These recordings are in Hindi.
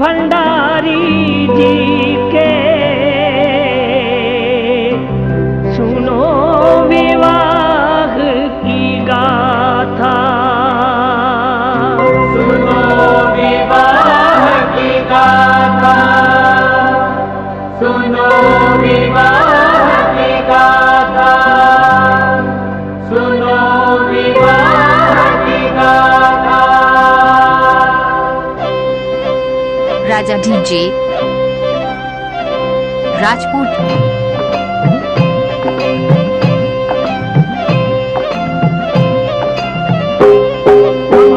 भंडारी जी के सुनो विवाह की गाथा। सुनो विवाह की गाथा, सुनो विवाह की गाथा, सुनो विवाह की गाथा। राजा डीजे राजपूत।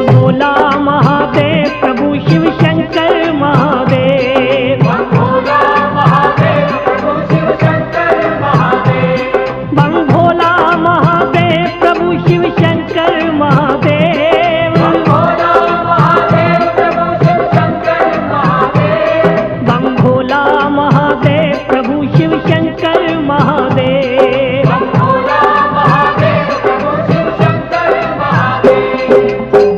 भोला महादेव प्रभु शिव शंकर महादेव। भोला महादेव प्रभु शिव शंकर महादेव। भोला महादेव प्रभु शिव शंकर महादेव। भोला महादेव प्रभु शिव शंकर महादेव। भोला महादेव प्रभु शिव शंकर महादेव। भोला महादेव प्रभु शिव शंकर महादेव।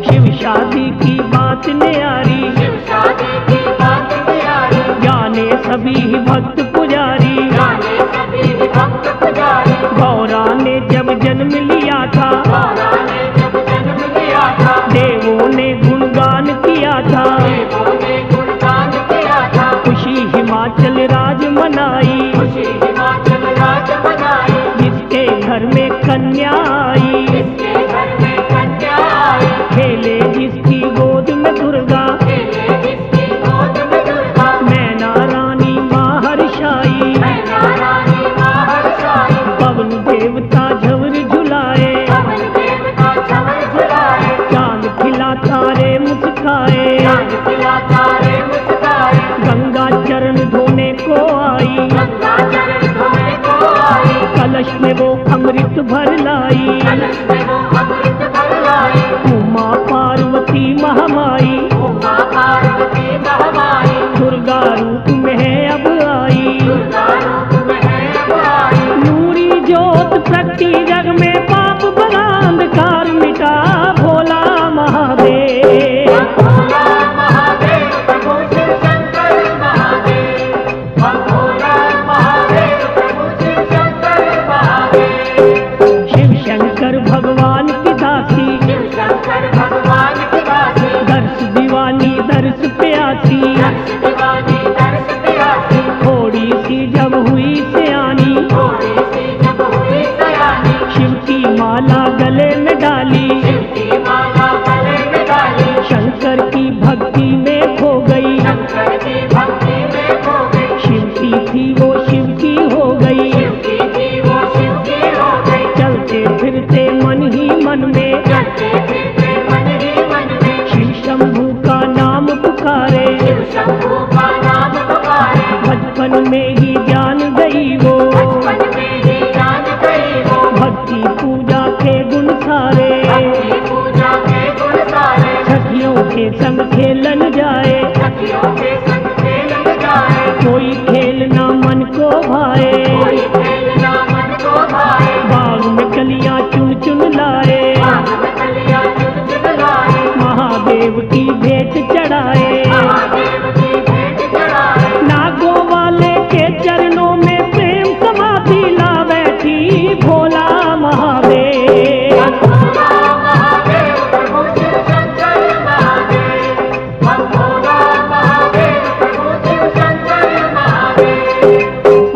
शिव शादी की बात न्यारी, शिव शादी की बात न्यारी, जाने सभी भक्त पुजारी। जाने सभी भक्त पुजारी। गौरा ने जब जन्म लिया था, गौरा ने जब जन्म लिया था, देवों ने गुणगान किया था। देवों ने गुणगान किया था। खुशी हिमाचल राज मनाई, खुशी हिमाचल राज मनाई। जिसके घर में कन्या आई, जिसके घर में कन्या आई, खेले जिसकी गोद में दुर्गा। खेले जिसकी गोद में दुर्गा। मैना रानी महर्षाई, मैना रानी महर्षाई। पवन देवता झवर झुलाए, पवन देवता झवर झुलाए। चांद खिला तारे मुस्काए। चांद खिला तारे मुस्काए। गंगा चरण धोने को आई, गंगा चरण धोने को आई। कलश में वो अमृत भर लाई। कलश में वो अमृत भर लाई। उमा पार्वती महामाई, उमा पार्वती महामाई। दुर्गा रूप में है अब आई। दुर्गा रूप में है अब आई। नूरी ज्योत प्रगटी जग में, पाप बना अंधकार मिटा भोला महादेव। भोला महादेव प्रभु शिव शंकर महादेव। भोला महादेव प्रभु शिव शंकर महादेव। शिव शंकर भगवान की दासी, शिव शंकर भगवान की दासी। दर्श दीवानी दर्श प्यासी। दर्श दीवानी दर्श प्यासी। थोड़ी सी जब हुई सियानी, थोड़ी सी जब हुई सयानी, शिव की माला गले में डाली। शिव की माला गले में डाली। शंकर की भक्ति में खो गई, शंकर की भक्ति में खो गई। शिव की थी वो शिव की हो गई। शिव की थी वो शिव की हो गई। चलते फिरते मन ही मन में, चलते फिरते मन ही मन में, शिव शंभू का नाम पुकारे। शिव शंभू का नाम पुकारे। बचपन में ही जान गई वो, बचपन में ही जान गई वो, भक्ति पूजा के गुण सारे। भक्ति पूजा के गुण सारे। सखियों के संग खेलन जाए, सखियों के संग खेलन जाए। कोई खेल ना मन को भाए। कोई खेलना मन को भाए। बाग में कलियां चुन चुन लाए, बाग में कलियां चुन चुन लाए। महादेव की भेंट चढ़ाए। महादेव की भेंट चढ़ाए। नागों वाले के चरणों में प्रेम समाधि ला बैठी भोला महादेव। भोला महादेव प्रभु शिव शंकर महादेव। भोला महादेव प्रभु शिव शंकर महादेव।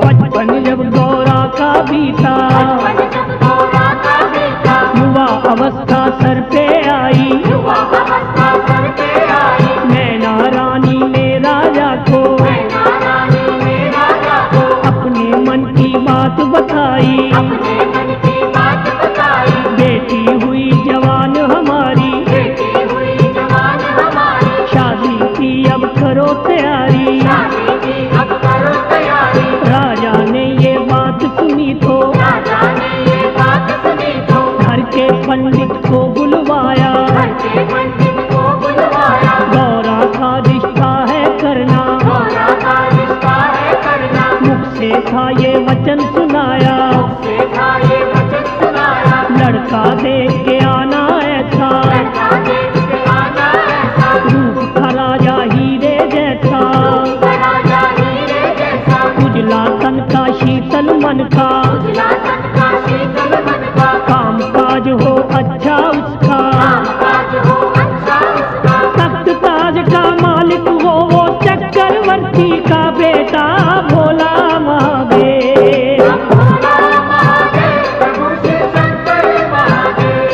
बचपन जब गौरा का बीता, बचपन जब गौरा का बीता, युवा अवस्था सर पे आई। युवा अवस्था सर पे आई। मैना रानी ने राजा को मैना रानी ने राजा को अपने मन की बात बताई। अपने मन की बात बताई। बेटी हुई जवान हमारी, बेटी हुई जवान हमारी। शादी की अब करो तैयारी। शादी की अब करो तैयारी। राजा ने ये बात सुनी तो राजा ने ये बात सुनी तो घर के पंडित को बुलवाया। घर के पंडित को बुलवाया। गौरा का रिश्ता है करना, गौरा का रिश्ता है करना। मुख से था ये वचन सुनाया। से था ये वचन सुनाया। लड़का देख के आना ऐसा, लड़का देख के आना ऐसा। रूप था राजा हीरे जैसा। मन का, उजला तन का शीतल मन का, काम काज हो अच्छा उसका, काम काज हो अच्छा उसका, तख्त ताज का मालिक हो वो चक्रवर्ती का बेटा भोला महादेव। हम भोला महादेव प्रभु शिव शंकर महादेव,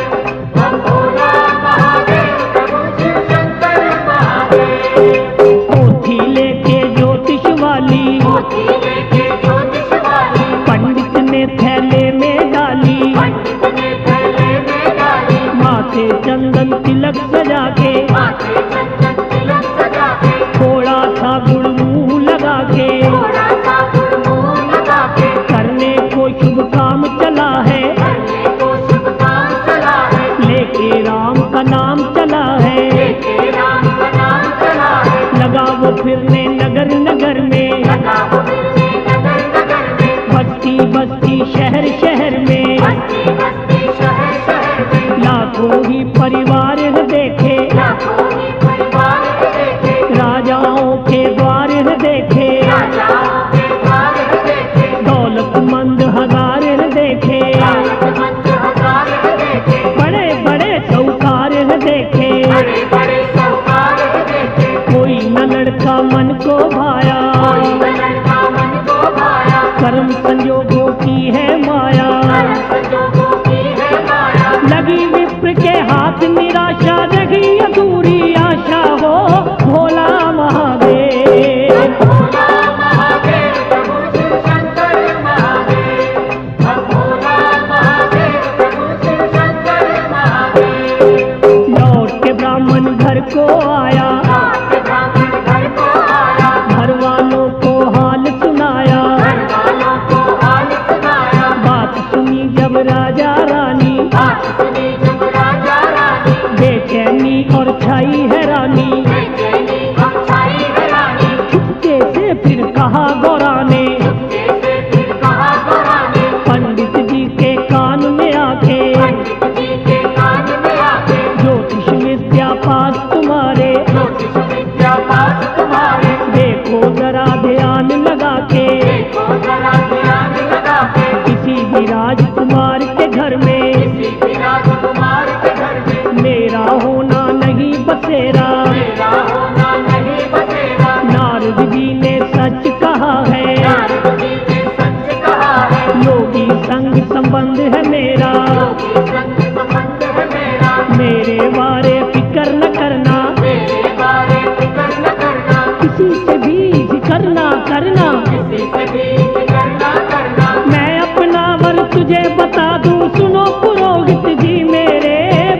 हम भोला महादेव प्रभु शिव शंकर महादेव। पोथी लेके ज्योतिष वाली, मोती लेके ज्योतिष वाली, पंडित ने थैले में डाली, पंडित ने थैले में डाली, माथे चंदन तिलक सजा के, माथे चंदन तिलक सजा के, थोड़ा सा गुड़ मुंह लगा के, थोड़ा सा गुड़ मुंह लगा के, करने को शुभ काम चला है, करने को शुभ काम चला है, लेके राम का नाम चला है, लेके राम का नाम चला है, लगा वो फिरने नगर नगर में, लगा वो फिरने नगर नगर में, बस्ती बस्ती शहर शहर में, बस्ती बस्ती शहर शहर में, लाखों ही परिवार देखे, लाखों ही परिवार देखे, राजाओं के द्वार देखे, राजाओं के द्वार देखे, दौलतमंद हजार देखे, दौलतमंद हजार देखे, बड़े बड़े साहूकार देखे, बड़े बड़े साहूकार देखे, कोई न लड़का मन को भाया, कोई न लड़का मन को भाया, कर्म संजोगों की है माया, कर्म संजोगों की है माया, लगी विप्र के हाथ निराशा, रही अधूरी आशा हो भोला महादेव। भोला महादेव प्रभु शिव शंकर महादेव, हम भोला महादेव प्रभु शिव शंकर महादेव। लौट के ब्राह्मण घर को आया, लौट ब्राह्मण घर को आया, घर वालों को हाल सुनाया, घर वालों को हाल सुनाया, बात सुनी जब राजा रानी, बात सुनी जब राजा रानी, बेचैनी और छाई हैरानी, बेचैनी और छाई हैरानी, चुपके से फिर कहा गौरा ने, चुपके से फिर कहा गौरा ने, पंडित जी के कान में आके, पंडित जी के कान में आके, ज्योतिष विद्या पास तुम्हारे, ज्योतिष विद्या पास तुम्हारे, देखो जरा ध्यान लगा के, देखो जरा ध्यान लगा के, किसी भी राजकुमार के घर में, किसी भी राजकुमार के घर में, मेरा होना नहीं बसेरा, मेरा होना नहीं बसेगा, नारद जी ने सच कहा है, नारद जी ने सच कहा है, योगी संग संबंध है मेरा, योगी संग संबंध है मेरा, मेरे बारे फिक्र न करना, मेरे बारे फिक्र न करना, किसी से भी जिक्र ना करना, किसी से भी फिक्र न करना, मैं अपना वर तुझे बता दूं, सुनो पुरोहित जी मेरे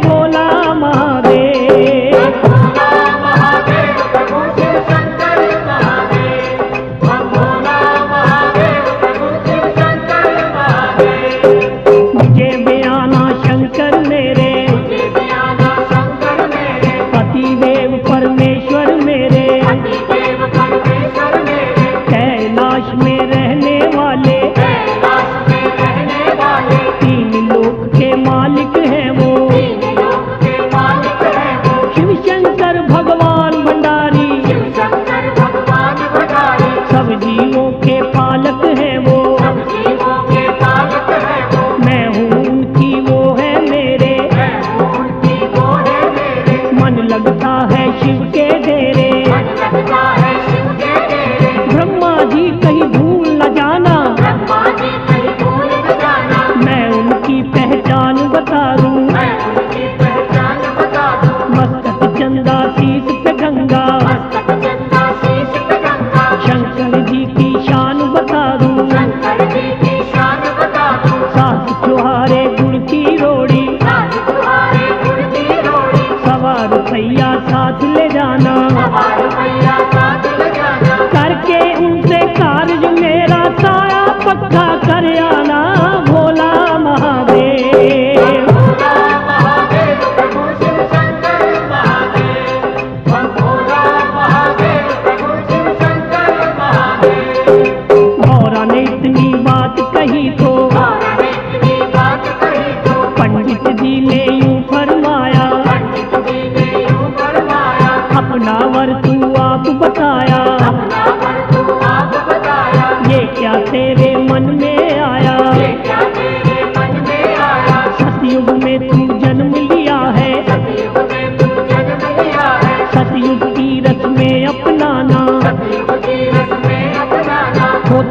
भोला महादेव। भोला महादेव प्रभु शिव शंकर महादेव, हम भोला महादेव प्रभु शिव शंकर महादेव। मुझे बयाना शंकर मेरे, तुझे बयाना शंकर मेरे, पतिदेव परमेश्वर मेरे, पतिदेव परमेश्वर मेरे, कैलाश में रहने वाले, कैलाश में रहने वाले, तीन लोक के मालिक हैं वो, तीन लोक के मालिक हैं वो, शिव शंकर भगवान भंडारी, शिव शंकर भगवान भंडारी, सब जीवों के पालक हैं वो, सब जीवों के पालक हैं वो, मैं हूँ उनकी वो है मेरे, मैं हूँ उनकी वो है मेरे, मन लगता है शिव के डेरे, मन लगता है शिव के डेरे, ब्रह्मा जी कहीं भूल न जाना, ब्रह्मा जी कहीं भूल न जाना, मैं उनकी पहचान बता दूं, मैं उनकी पहचान बता दूं, मस्तक चंदा शीश पे गंगा, मस्तक चंदा शीश पे गंगा, शंकर जी की शान बता दूं, शंकर जी की शान बता दूं, सास चुहारे गुड़ की रोड़ी, साथ तुम्हारे गुड़ की रोड़ी, सवार भैया साथ ले जाना, सवार भैया साथ ले जाना, करके उनसे कार्य मेरा साया पक्का कर आना भोला महादेव। भोला महादेव प्रभु शिव शंकर महादेव, हम भोला महादेव प्रभु शिव शंकर महादेव। गौरा ने इतनी बात कही तो, गौरा ने इतनी बात कही तो, पंडित जी ने यूं फरमाया, पंडित जी ने यूं फरमाया, अपना वर तू आप बताया, अपना वर तू आप बताया, ये क्या तेरे मन में आया,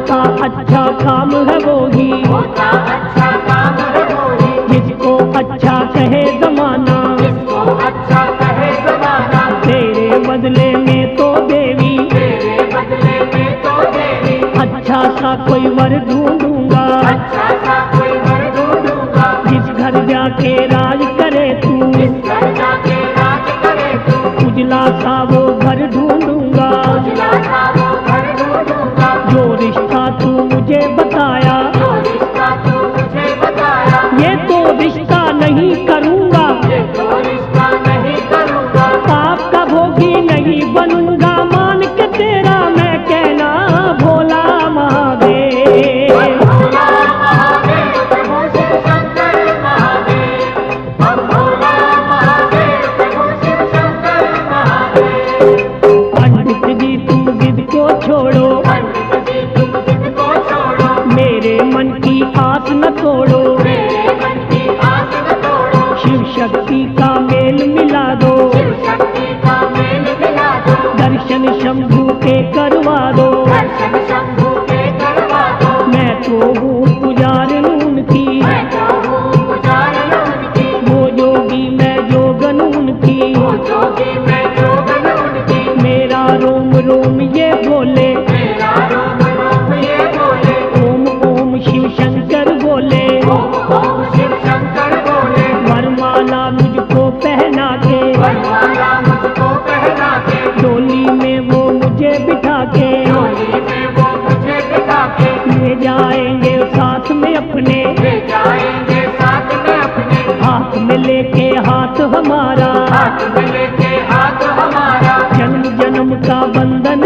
होता अच्छा काम है वो ही, होता अच्छा काम है वो ही, जिसको अच्छा कहे जमाना, जिसको अच्छा कहे जमाना, तेरे बदले में तो देवी, तेरे बदले में तो देवी, अच्छा सा कोई वर ढूंढूंगा, अच्छा सा कोई वर ढूंढूंगा, जिस घर जाके राज करे तू, जिस घर जाके राज करे तू, उजला सा वो घर ढूंढूंगा, उजला सा वो घर ढूंढूंगा, जो रिश्ता तू मुझे बताया, जो रिश्ता तू मुझे बताया, ये तो रिश्ता नहीं करूंगा, ये तो रिश्ता नहीं करूंगा, पाप का भोगी नहीं बनूंगा, मान के तेरा मैं कहना भोला महादेव। भोला महादेव प्रभु शिव शंकर महादेव, हम भोला महादेव प्रभु शिव शंकर महादेव। पंडित जी तुम जिद को छोड़ो, पंडित जी तुम जिद को छोड़ो, मेरे मन की आस न तोड़ो, मेरे मन की आस न तोड़ो, शिव शक्ति का मेल मिला दो, शिव शक्ति का मेल मिला दो, दर्शन शंभू के करवा दो, दर्शन शंभू के करवा दो, मैं तो हूँ पुजारिन उनकी, मैं तो हूँ पुजारिन उनकी, वो योगी मैं जोगन उनकी, वो जोगी मैं जोगन उनकी, मेरा रोम रोम ये बोले, मेरा रोम रोम ये बोले, ओम ओम शिव शंकर बोले, ओम ओम शिव शंकर बोले, वरमाला मुझको पहना के, वरमाला मुझको पहना के, डोली में वो मुझे बिठा के, डोली में वो मुझे बिठा के, ले जाएंगे साथ में अपने, ले जाएंगे साथ में अपने, हाथ में लेके हाथ हमारा, हाथ में लेके हाथ हमारा, जन्म जन्म का बंधन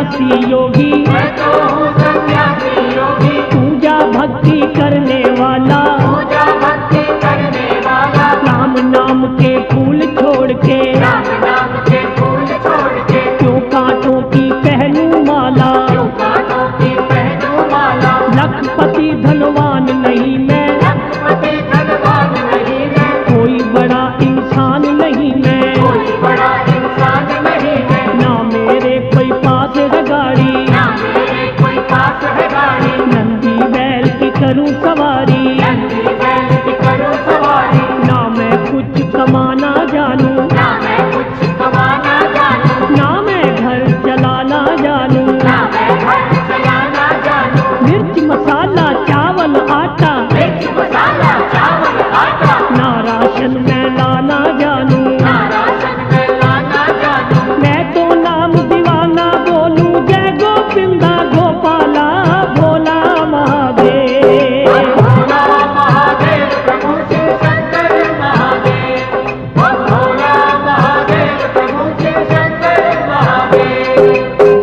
सन्यासी योगी, मैं तो हूँ सन्यासी योगी, पूजा भक्ति करने वाला, पूजा भक्ति करने वाला, राम नाम के फूल छोड़ के, राम नाम के फूल छोड़ के, क्यों कांटों की पहनूं माला, क्यों कांटों की पहनूं माला, लखपति धनवान नहीं मैं, लखपति धनवान नहीं मैं, कोई बड़ा इंसान नहीं मैं, कोई बड़ा इंसान नहीं मैं, ना मेरे कोई पास है गाड़ी, ना मेरे कोई पास है गाड़ी, नंदी बैल की करूं सवारी, नंदी बैल की करूं सवारी, ना मैं कुछ कमाना जानूं, ना मैं कुछ कमाना जानूं, ना मैं घर चलाना जानूं, ना मैं घर चलाना जानूं, मिर्च मसाला चावल आटा, मिर्च मसाला चावल आटा, ना राशन मैं लाना जानूं, ना राशन में लाना जानूं, मैं तो नाम दीवाना बोलूं जय गोविंदा गोपाला भोला महादेव। भोला महादेव प्रभु शिव शंकर महादेव, भोला महादेव प्रभु शिव शंकर महादेव,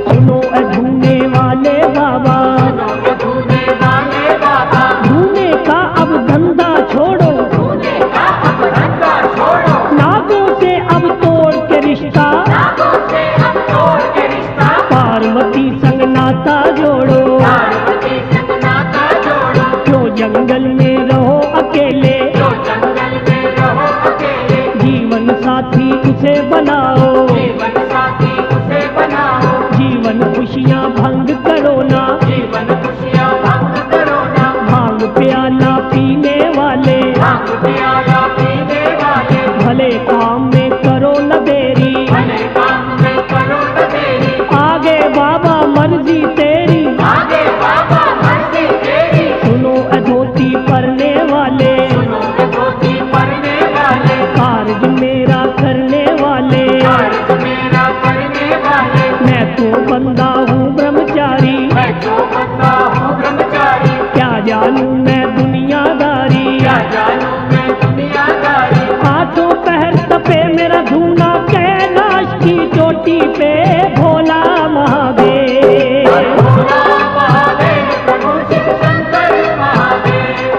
सुनो धूने वाले बाबा, सुनो धूने वाले बाबा, धूने का अब धंधा छोड़ो, धूने का अब धंधा छोड़ो, नागों से अब तोड़ के रिश्ता, नागों से अब तोड़ के रिश्ता, पार्वती संग नाता जोड़ो, पार्वती संग नाता जोड़ो, क्यों जंगल में रहो अकेले, जो जंगल में रहो अकेले, जीवन साथी उसे बनाओ, जीवन साथी उसे बनाओ, जीवन खुशियाँ भंग करो ना, जीवन खुशियाँ भंग करो ना, भांग प्याला पीने वाले, भांग प्याला पीने वाले, भले काम में करो न देरी, भले काम में करो न देरी, आगे बाबा मर्जी तेरी, आगे बाबा मर्जी तेरी, सुनो धोती पहनने वाले, सुनो धोती पहनने वाले, कार्य मेरा करने वाले, कार्य मेरा करने वाले, मैं तो बंदा हूँ ब्रह्मचारी, मैं तो बंदा हूँ ब्रह्मचारी, क्या जानूं मैं दुनियादारी, क्या जानूं मैं दुनियादारी, हाथों पैर तपे मेरा धूना कैलाश की चोटी पे भोला महादेव। भोला महादेव प्रभु शिव शंकर महादेव,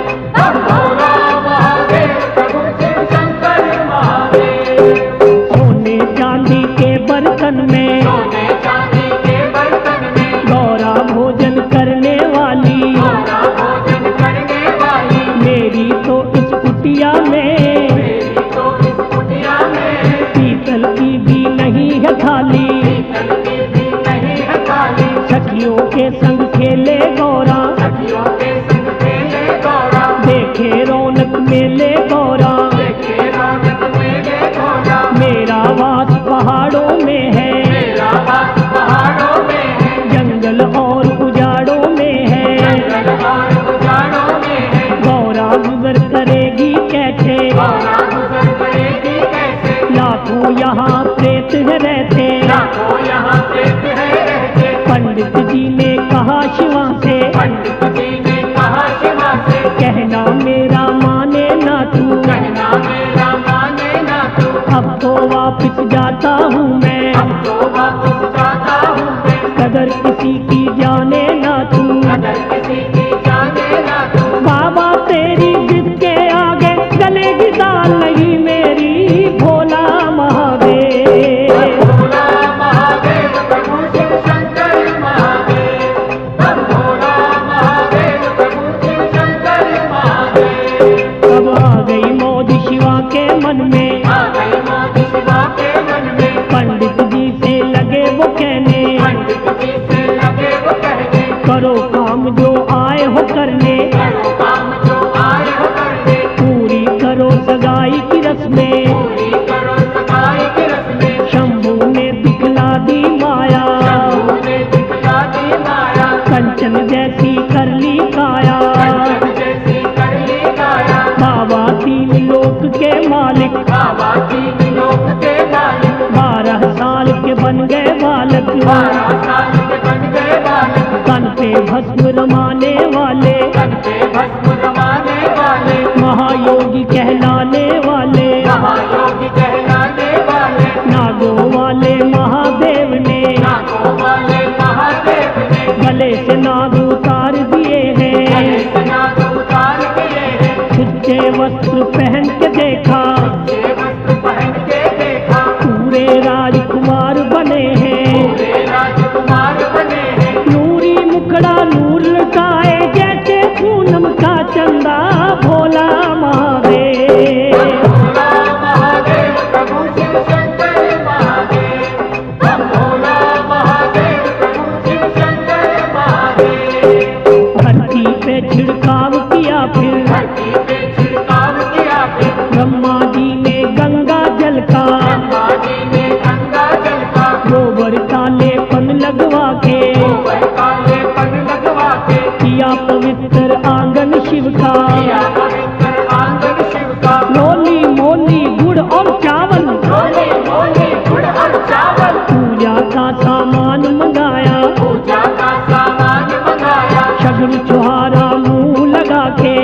भोला महादेव प्रभु शिव शंकर महादेव, सोने चांदी के बर्तन में सोने चांदी के बर्तन में, गौरा भोजन करने वाली, गौरा भोजन करने वाली, मेरी तो इस कुटिया में मेरी तो इस कुटिया में, पीतल की भी नहीं है थाली, पीतल की भी नहीं है थाली, सखियों के संग खेले गौरा, सखियों के संग खेले गौरा, देखे रौनक मेले गौरा, देखे रौनक मेले गौरा, मेरा वास पहाड़ों में है, मेरा वास पहाड़ों में है, जंगल और उजाड़ों में है, जंगल और उजाड़ों में है, गौरा गुजर करेगी कैसे, गौरा गुजर करेगी कैसे, लाखों यहाँ प्रेत है रहते, लाखों यहाँ प्रेत है रहते, पंडित जी ने कहा शिवा से, पंडित जी ने कहा शिवा से, कहना मेरा माने ना तू, कहना मेरा माने ना तू, अब तो वापिस जाता हूँ मैं, अब तो वापस जाता हूँ मैं, कदर किसी की जाने ना तू, अगर किसी की जाने ना तू, बाबा तेरी जिद के आगे चलेगी दाल नहीं मेरी भोला महादेव। भोला महादेव प्रभु शिव शंकर महादेव, भोला महादेव प्रभु शिव शंकर महादेव, अब आ गई मौज शिवा के मन में, आ गई मौज शिवा के मन में, पंडित जी से लगे वो कहने, पंडित जी से लगे वो कहने, करो काम जो आए हो करने, करो काम जो आए हो करने, पूरी करो सगाई की रस्में, पूरी करो सगाई की रस्में, शंभू ने दिखला दी माया, शंभू ने दिखला दी माया, कंचन जैसी कर ली काया, कंचन जैसी कर ली काया, बाबा तीन लोक के मालिक, बाबा तीन लोक के मालिक, 12 साल के बन गए बालक, 12 साल के बन गए बालक, तन पे भस्म रमाने वाले, तन पे भस्म रमाने वाले, महायोगी कहलाने वाले, महायोगी कहलाने वाले, नागों वाले महादेव ने नागों वाले गले से नाग उतार दिए हैं, नाग उतार दिए हैं, सच्चे वस्त्र पहन के देखा, ये वस्त्र पहन के देखा, पूरे राजकुमार बने हैं, पूरे राजकुमार बने हैं, नूरी मुखड़ा नूर लुटाए जैसे पूनम का चंदा भोला महादेव। भोला महादेव प्रभु शिव शंकर महादेव, हम भोला महादेव प्रभु शिव शंकर महादेव। धरती पे छिड़काव किया फिर धरती पे छिड़काव किया फिर, ब्रह्मा जी ने गंगा जल का, ब्रह्मा जी ने गंगा जल का, गोबर काले पन लगवा के, गोबर काले पन लगवा के, किया पवित्र आंगन शिव का। किया पवित्र आंगन शिव का, मोली मोली गुड़ और चावल, मोली मोली गुड़ और चावल, पूजा का सामान मंगाया, पूजा का सामान मंगाया, शगुन छुहारा मुंह लगा के,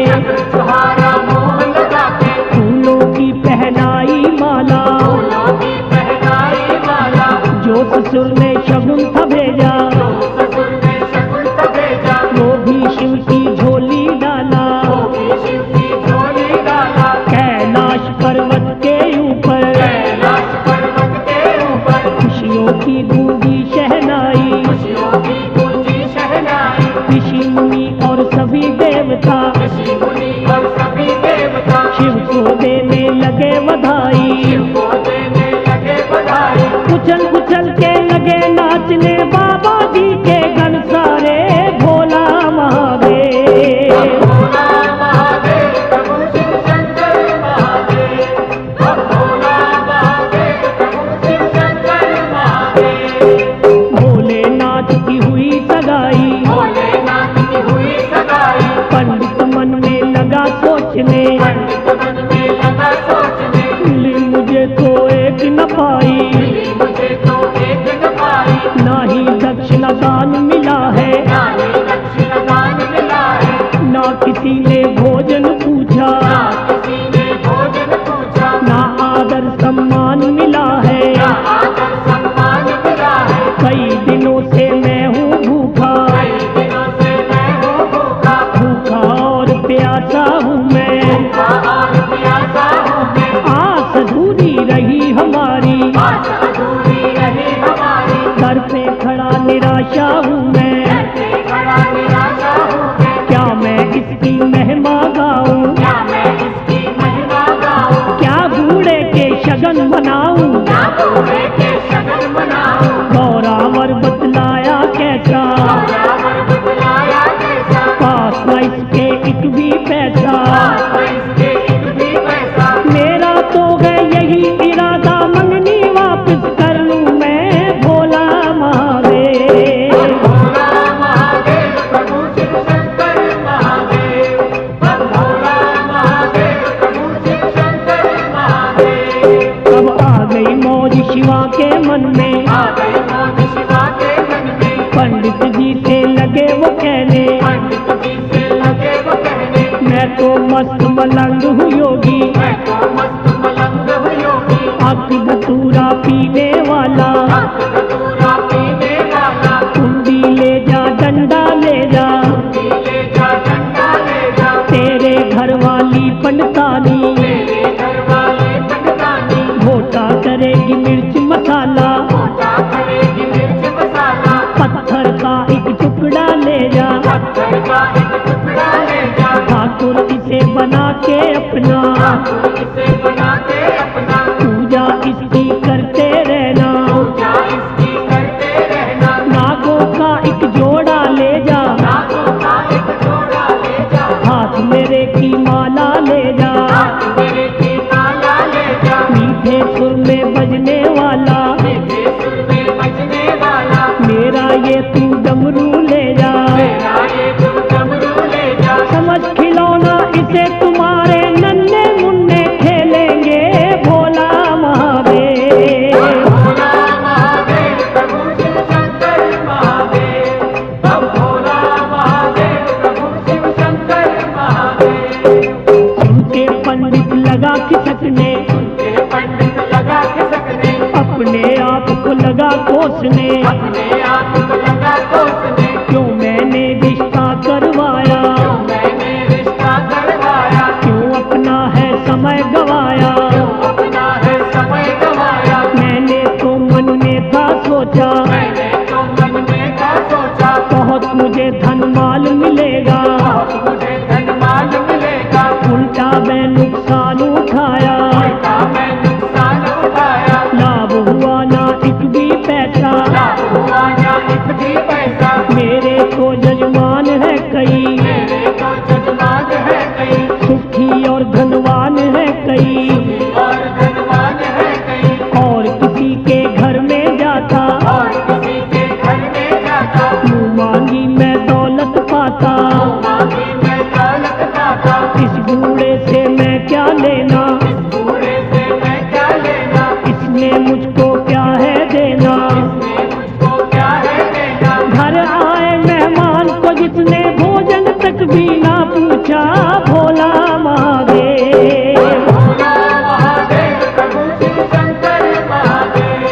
छुहारा मुंह लगा के, फूलों की पहनाई माला, फूलों की पहनाई माला, जो ससुर ने शगुन था भेजा, जो ससुर ने शगुन का भेजा, वो भी शिव की झोली डाला, वो भी शिव की झोली डाला, कैलाश पर्वत के ऊपर कैलाश पर्वत के ऊपर, खुशियों की गूंजी शहनाई, खुशियों की गूंजी शहनाई, ऋषि मुनि और सभी देवता ऋषि मुनि और सभी देवता शिव को देने लगे बधाई, शिव को देने लगे बधाई, उछल उछल के लगे नाचने बाबा जी के गण सारे भोला महादेव। भोला महादेव प्रभु शिव शंकर महादेव, हम भोला महादेव प्रभु शिव शंकर महादेव। भोलेनाथ की हुई सगाई, भोलेनाथ की हुई सगाई, पंडित मन में लगा सोचने, पंडित मन में लगा सोचने, मिली मुझे तो एक न पाई, मिली मुझे तो एक न पाई, ना ही दक्षिणा दान मिला है, ना ही दक्षिण दान मिला है, ना किसी ने भोजन पूछा, ना किसी ने भोजन पूछा, ना आदर सम्मान मिला है, ना आदर सम्मान मिला है, कई दिनों से मैं हूँ भूखा, कई दिनों से मैं हूँ भूखा, भूखा और प्यासा हूँ मैं, भूखा और प्यासा हूँ मैं, आस अधूरी रही हमारी, आस अधूरी रही हमारी, दर पे खड़ा निराशा हूँ मैं, ऐसे खड़ा निराशा हूँ मैं, क्या मैं इसकी महिमा गाऊं, क्या मैं इसकी महिमा गाऊं, क्या बूढ़े के शगन मनाऊं, क्या बूढ़े के शगन मनाऊं, गौरावर बतलाया कैसा, गौरावर बतलाया कैसा, पास न इसके एक भी पैसा, पास में इसके एक भी पैसा, मेरा तो है यही इरादा मंगनी वापस कर लूं मैं भोला महादेव। भोला महादेव प्रभु शिव शंकर महादेव, हम भोला महादेव प्रभु शिव शंकर महादेव। अब आ गई मौज शिवा के मन में, आ गई मौज शिवा के मन में, पंडित जी से लगे वो कहने, पंडित जी से लगे वो कहने, मैं तो मस्त मलंग हूँ योगी, मैं तो मस्त मलंग हूँ योगी, अक धतूरा पीने वाला, हक धतूरा पीने वाला, कुंडी ले जा डंडा ले जा, कुंडी ले जा डंडा ले जा, तेरे घर वाली पंडतानी तेरे घर वाले पंडतानी, घोटा करेगी मिर्च मसाला, मोटा करेगी मिर्च मसाला, पत्थर का एक टुकड़ा ले जा, पत्थर का एक टुकड़ा ले जा, ठाकुर इसे बना के अपना, ठाकुर इसे बना के अपना, पूजा इसकी करते रहना, पूजा इसकी करते रहना, नागों का एक जोड़ा ले जा, नागों का एक जोड़ा ले जा, हाथ मेरे की माला ले जा, हाथ मेरे की माला ले जा, मीठे सुर में बजने वाला, मीठे सुर में बजने वाला, मेरा ये तू डमरू ले जा, मेरा ये तू डमरू ले जा, समझ खिलौना इसे तुम्हारे नन्हे मुन्ने खेलेंगे भोला महादेव। भोला महादेव प्रभु शिव शंकर महादेव, हम भोला महादेव प्रभु शिव शंकर महादेव। सुनते पंडित लगा खिसकने, सुनते पंडित लगा खिसकने, अपने आप को लगा कोसने, अपने आप को लगा कोसने, सोचा, मैंने तो मन में क्या सोचा, बहुत मुझे धन माल मिलेगा, बहुत मुझे धन माल मिलेगा, उल्टा मैं नुकसान उठाया, उल्टा मैं नुकसान उठाया, लाभ हुआ ना एक भी पैसा, लाभ हुआ ना एक भी पैसा, मेरे तो जजमान है कई, मेरे तो जजमान है कई, सुखी और धनवान है कई, और धनवान है कई, और किसी के घर में जाता, और किसी के घर में जाता, मुँह मांगी मैं दौलत पाता, मांगी मैं दौलत पाता, इस बूढ़े से मैं क्या लेना, बूढ़े से मैं क्या लेना, इसने मुझको क्या है देना। इसने मुझको क्या है देना, घर आए मेहमान को जिसने भोजन तक भी ना पूछा, भोला महादेव, भोला महादेव प्रभु शिव शंकर महादेव,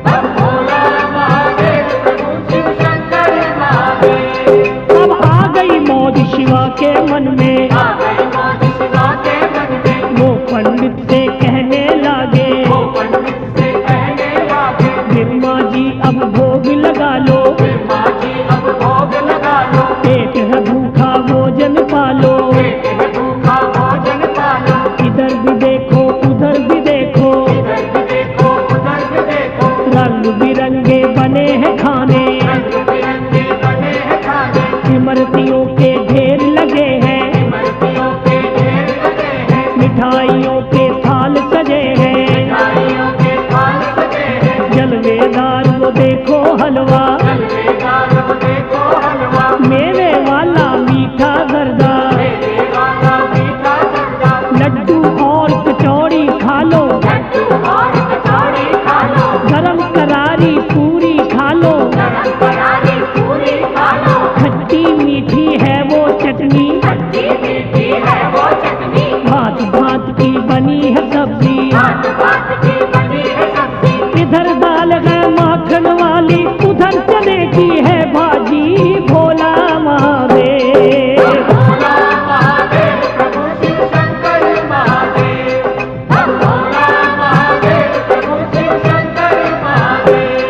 हम भोला महादेव प्रभु शिव शंकर महादेव। अब आ गई मौज शिवा के मन में, आ गई मौज शिवा के मन में, वो पंडित से कहने लागे, वो पंडित से कहने लागे, बिम्मा जी अब भोग लगा लो, माँ जी अब भोग लगा लो, पेट है भूखा भोजन पालो, पेट है भूखा भोजन पालो, इधर भी देखो उधर भी देखो, इधर भी देखो उधर भी देखो, रंग बिरंगे बने हैं खाने, रंग बिरंगे बने हैं खाने, इमरतियों के ढेर लगे हैं, इमरतियों के ढेर लगे हैं, मिठाइयों के थाल सजे हैं, मिठाइयों के थाल सजे हैं, जलवेदार वो देखो हलवा, जलवेदार वो देखो हलवा, मेवे वाला मीठा गर्दा, मेरे वाला मीठा गंगा, लड्डू और कचौड़ी खा लो, लड्डू और कचौड़ी खा लो, गरम करारी पूरी खा लो, गरम करारी पूरी खा लो, खट्टी मीठी है वो चटनी, खट्टी मीठी है वो चटनी, भात भात की बनी है सब्जी, भात भात की बनी है सब्जी, इधर दाल है माखन वाली, उधर चने की है भाजी, भोला महादेव, भोला महादेव प्रभु शिव शंकर महादेव, हम भोला महादेव प्रभु शिव शंकर महादेव।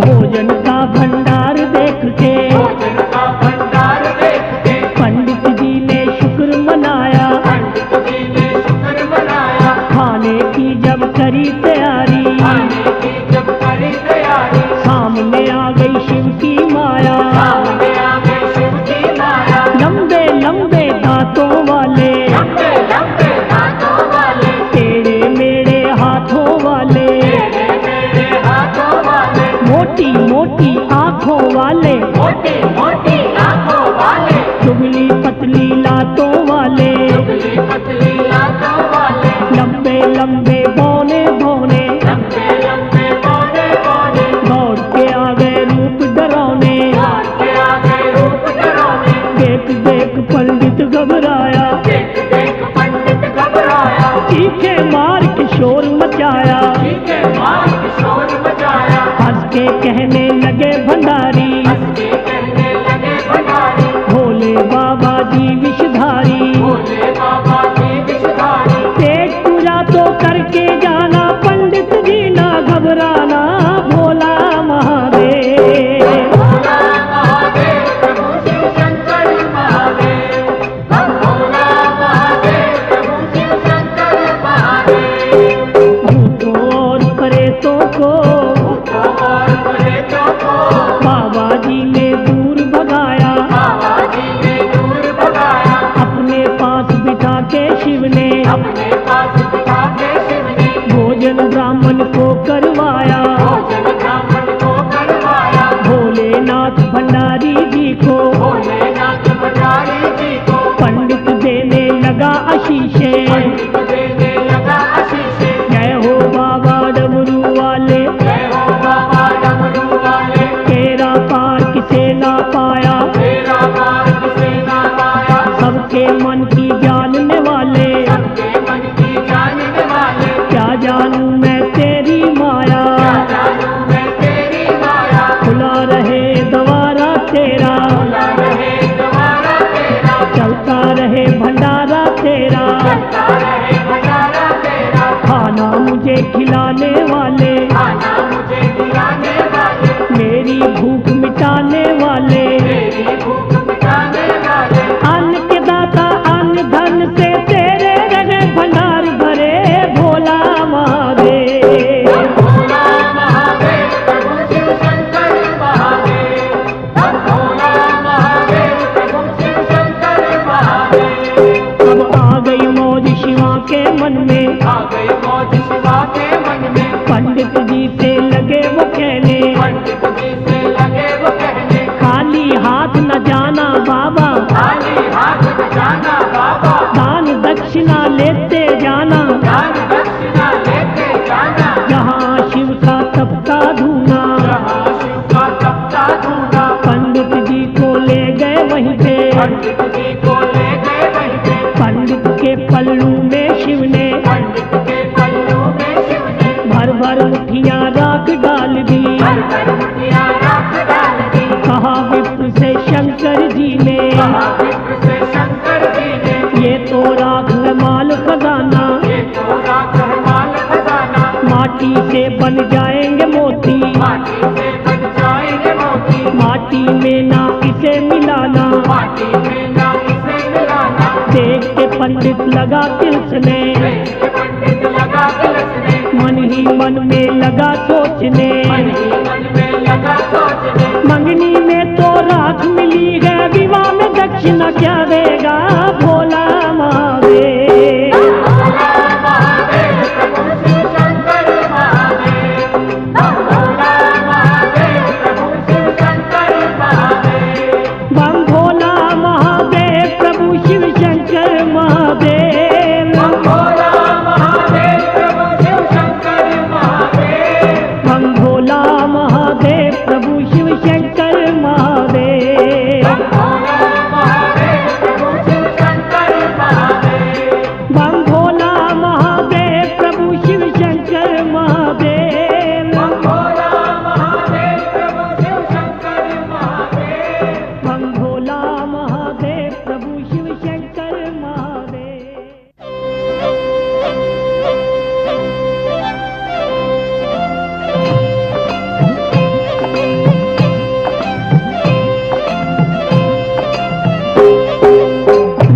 भोजन का भंडार देख के भोजन का भंडार देख के पंडित जी ने शुक्र मनाया, पंडित जी ने शुक्र मनाया, खाने की जब करी तैयारी, खाने की जब करी तैयारी, सामने आ गई शिव की माया, सामने आ गई शिव की माया, लंबे लंबे दांतों वाले, लंबे लंबे हाथों वाले, टेढ़े मेढ़े हाथों वाले, मेरे मेरे हाथों वाले, मोटी मोटी आंखों वाले, मोटी मोटी आंखों वाले, दुबली पतली लातों वाले, दुबली पतली लातों वाले, लंबे लंबे बौने बौने, लंबे लंबे बौने बौने, दौड़ के आ गए रूप डरावने, दौड़ के आ गए रूप डरावने, देख देख पंडित घबराया, देख देख पंडित घबराया, चीखे मार के शोर मचाया, चीखे मार के शोर मचाया, हंस के कहने लगे भंडारी, हंस के कहने लगे भंडारी, भोले बाबा जी विषधारी, भोले बाबा जी विषधारी, पेट पूजा तो करके जाना, पंडित जी ना घबराना, भोला महादेव, भोला महादेव प्रभु शिव शंकर महादेव, हम भोला महादेव प्रभु शिव शंकर महादेव। भूतों और प्रेतों को भूतों और प्रेतों को बाबा जी ने दूर भगाया, बाबा जी ने दूर भगाया, अपने पास बिठा के शिव ने अपने पास बिठा के शिव ने भोजन ब्राह्मण को करवाया, भोजन ब्राह्मण को करवाया, भोलेनाथ भंडारी जी को भोलेनाथ भंडारी जी को पंडित देने लगा आशीषे, पंडित देने लगा आशीषे, जय हो बाबा डमरू वाले, जय हो बाबा डमरू वाले, तेरा पार किसे ना पाया, तेरा पार किसे ना पाया, सबके मन की जानने वाले, सबके मन की जानने वाले, क्या जानूं मैं तेरी माया, क्या जानूं मैं तेरी माया, खुला रहे द्वारा तेरा, खुला रहे द्वारा तेरा, चलता रहे भंडारा तेरा, चलता रहे भंडारा तेरा, खाना मुझे खिलाने वाले, खाना मुझे खिलाने वाले, लेते जाना, दान दक्षिणा लेते जाना, जहाँ शिव का तपता धूना, जहाँ शिव का तपता धूना, पंडित जी को ले गए वहीं पे, पंडित जी को ले गए वहीं पे, पंडित के पल्लू में शिव ने पंडित के पल्लू में शिव ने भर भर मुठियाँ राख डाल दी। भर भर मुठियाँ राख डाल दी। कहा विप्र से शंकर जी ने, कहा विप्र से शंकर जी ने, ये तो राख है माल खजाना, ये तो राख है माल खजाना, माटी से बन जाएंगे मोती, माटी से बन जाएंगे मोती, माटी में ना इसे मिलाना। माटी में ना इसे मिलाना। देख के पंडित लगा तिलसने, देख के पंडित लगा तिलसने, मन ही मन में लगा सोचने, मन ही मन में लगा सोचने, मंगनी में तो राख मिली है, विवाह में दक्षिणा क्या देगा भोला महादेव। भोला महादेव प्रभु शिव शंकर महादेव, भोला महादेव प्रभु शिव शंकर महादेव, बम भोला महादेव प्रभु शिव शंकर महादेव, भोला महादेव प्रभु शिव शंकर महादेव, बम भोला महादेव प्रभु शिव शंकर महादेव, भोला महादेव प्रभु शिव शंकर महादेव, बम भोला महादेव प्रभु शिव शंकर महादेव, भोला महादेव प्रभु शिव शंकर महादेव। बम भोला महादेव प्रभु शिव शंकर महादेव।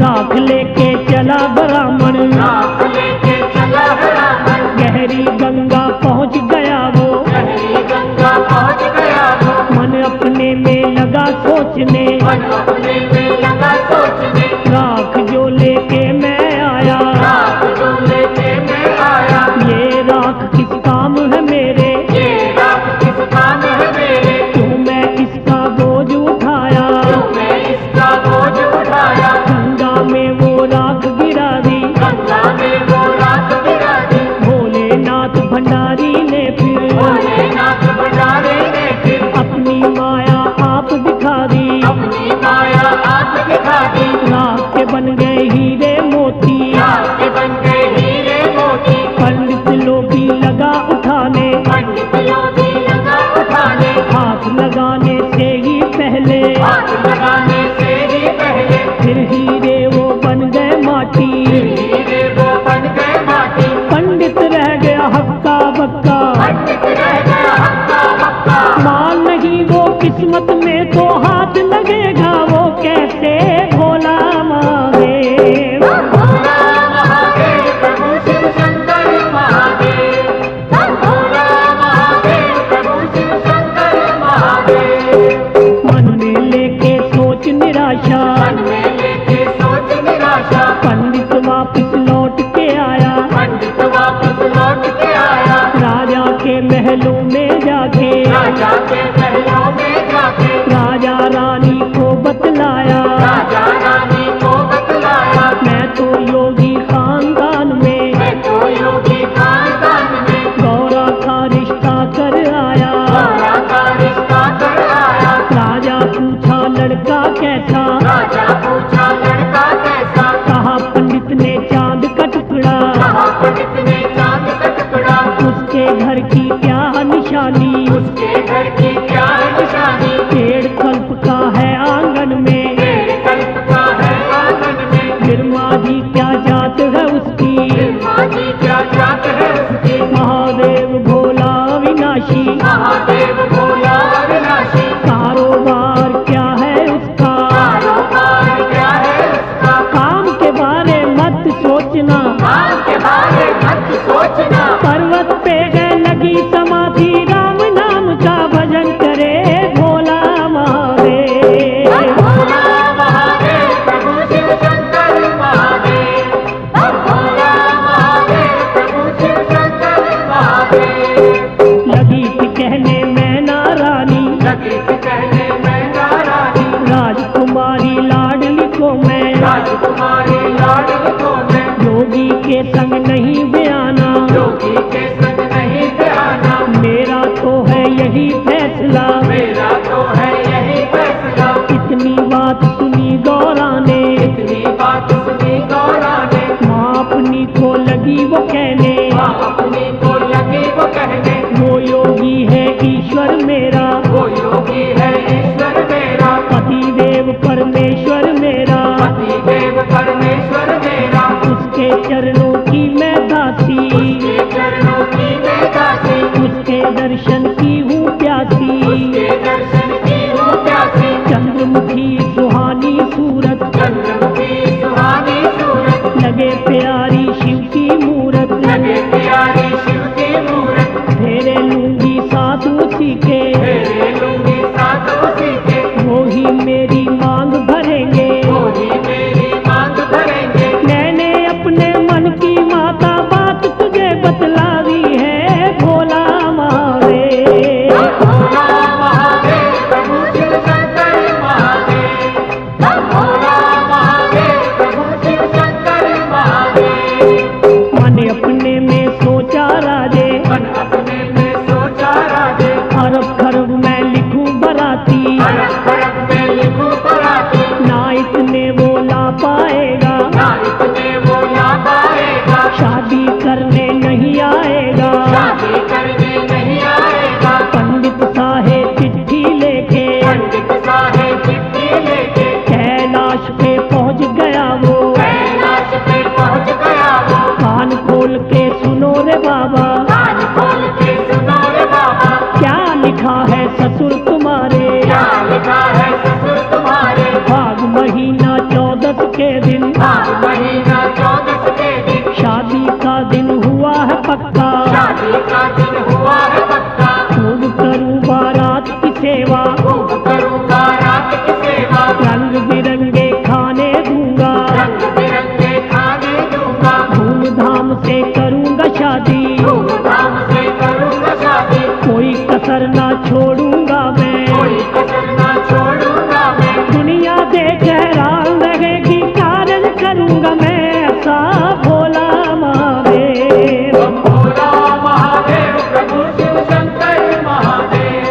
राख लेके चला ब्राह्मण, राख लेके चला ब्राह्मण, गहरी गंगा पहुंच गया वो, गहरी गंगा पहुंच गया वो, मन अपने में लगा सोचने, मन अपने में लगा सोचने, राख जो लेके मैं आया, राख जो लेके मैं आया, ये राख किस काम है मेरे, ये राख किस काम है मेरे, क्यों मैं इसका बोझ उठाया, क्यों मैं इसका बोझ उठाया, गंगा में वो राख गिरा दी, गंगा में वो राख गिरा दी, भोलेनाथ भंडारी ने फिर भोलेनाथ भंडारे ने फिर अपनी माया आप दिखा दी, अपनी माया आप दिखा दी, राख के बन गए हीरे मोती, राख के बन गए हीरे मोती, पंडित लोभी लगा उठाने, पंडित योगी लगा उठाने, हाथ लगाने से ही पहले, हाथ लगाने से ही पहले, फिर हीरे वो बन गए माटी, हीरे वो बन गए माटी, पंडित रह गया हक्का बक्का, पंडित रह गया हक्का बक्का, माल नहीं वो किस्मत में तो हाथ लगेगा वो कैसे भोला महादेव। भोला महादेव प्रभु शिव शंकर महादेव, भोला महादेव प्रभु शिव शंकर महादेव, मन में लेके सोच निराशा, मन में लेके सोच निराशा, पंडित वापस लौट के आया, पंडित वापस लौट के आया, राजा के महलों में जाके, राजा के महलों में जाके, राजा रानी को बतलाया, राजा रानी को बतलाया, मैं तो योगी खानदान में मैं तो योगी खानदान में गौरा का रिश्ता कर आया, गौरा का रिश्ता कर आया, राजा पूछा लड़का कैसा, राजा पूछा लड़का कैसा, कहा पंडित ने चांद का टुकड़ा, कहा पंडित ने चांद का टुकड़ा, उसके घर की क्या निशानी, उसके घर की क्या है निशानी, पेड़ कल्प का है आंगन में, पेड़ कल्प का है आंगन में, गिरमा जी क्या जात है उसकी, माँ जी क्या जात है उसकी, महादेव भोला विनाशी, महादेव भोला विनाशी, कारोबार क्या है उसका, कारोबार क्या के संग नहीं बयाना, योगी के संग नहीं बयाना, मेरा तो है यही फैसला, मेरा तो है यही फैसला। इतनी बात सुनी गौरा ने, इतनी बात सुनी गौरा ने, माँ अपनी को लगी वो कहने, माँ अपनी को लगी वो कहने, वो योगी है ईश्वर मेरा, वो योगी है ईश्वर मेरा, पति देव परमेश्वर मेरा, पति देव परमेश्वर मेरा, उसके चरणों की मैं दासी, उसके चरणों की मैं दासी, उसके दर्शन की हूँ प्यासी, उसके दर्शन की हूँ प्यासी। चंद्रमुखी सुहानी सूरत, चंद्रमुखी सुहानी सूरत, लगे प्यारी शिव की मूरत, लगे प्यारी शिव की मूरत, फेरे लूंगी साथ उसी के, तेरे लूंगी सातों सीखे, वो ही मेरी मांग भरेंगे, वो ही मेरी मांग भरेंगे। मैंने अपने मन की माता बात तुझे बतलाई है, भोला महादेव। भोला महादेव प्रभु शिव शंकर महादेव, भोला महादेव प्रभु शिव शंकर महादेव। मन अपने में सोचा राजे, मन अपने में सोचा राजे, अरब खरब मैं लिखूं बराती, अरब खरब में लिखूं बराती, ना इतने वो ला पाएगा, ना इतने वो ला पाएगा, शादी करने नहीं आएगा, शादी करने नहीं आएगा। पंडित साहेब चिट्ठी लेके पंडित साहेब चिट्ठी लेके कैलाश पे पहुंच गया वो, कैलाश पे पहुंच गया वो, कान खोल के सुनो रे बाबा, कान खोल के सुनो रे बाबा, क्या लिखा है ससुर तुम्हारे, क्या लिखा है ससुर तुम्हारे। भाग महीना 14 के दिन, भाग महीना 14 के दिन, शादी का दिन हुआ है पक्का, शादी का दिन हुआ है पक्का, खूब करूं बारात की सेवा, खूब करूं बारात की सेवा, रंग बिरंगे खाने दूंगा, रंग बिरंगे खाने दूंगा, धूमधाम से करूंगा शादी, धूमधाम से करूंगा शादी, कोई कसर ना छोड़ूंगा मैं, कोई कसर ना छोड़ूंगा मैं। दुनिया देख हैरान रहेगी, कारण करूंगा मैं ऐसा, भोला महादेव। भोला महादेव प्रभु शिव शंकर महादेव,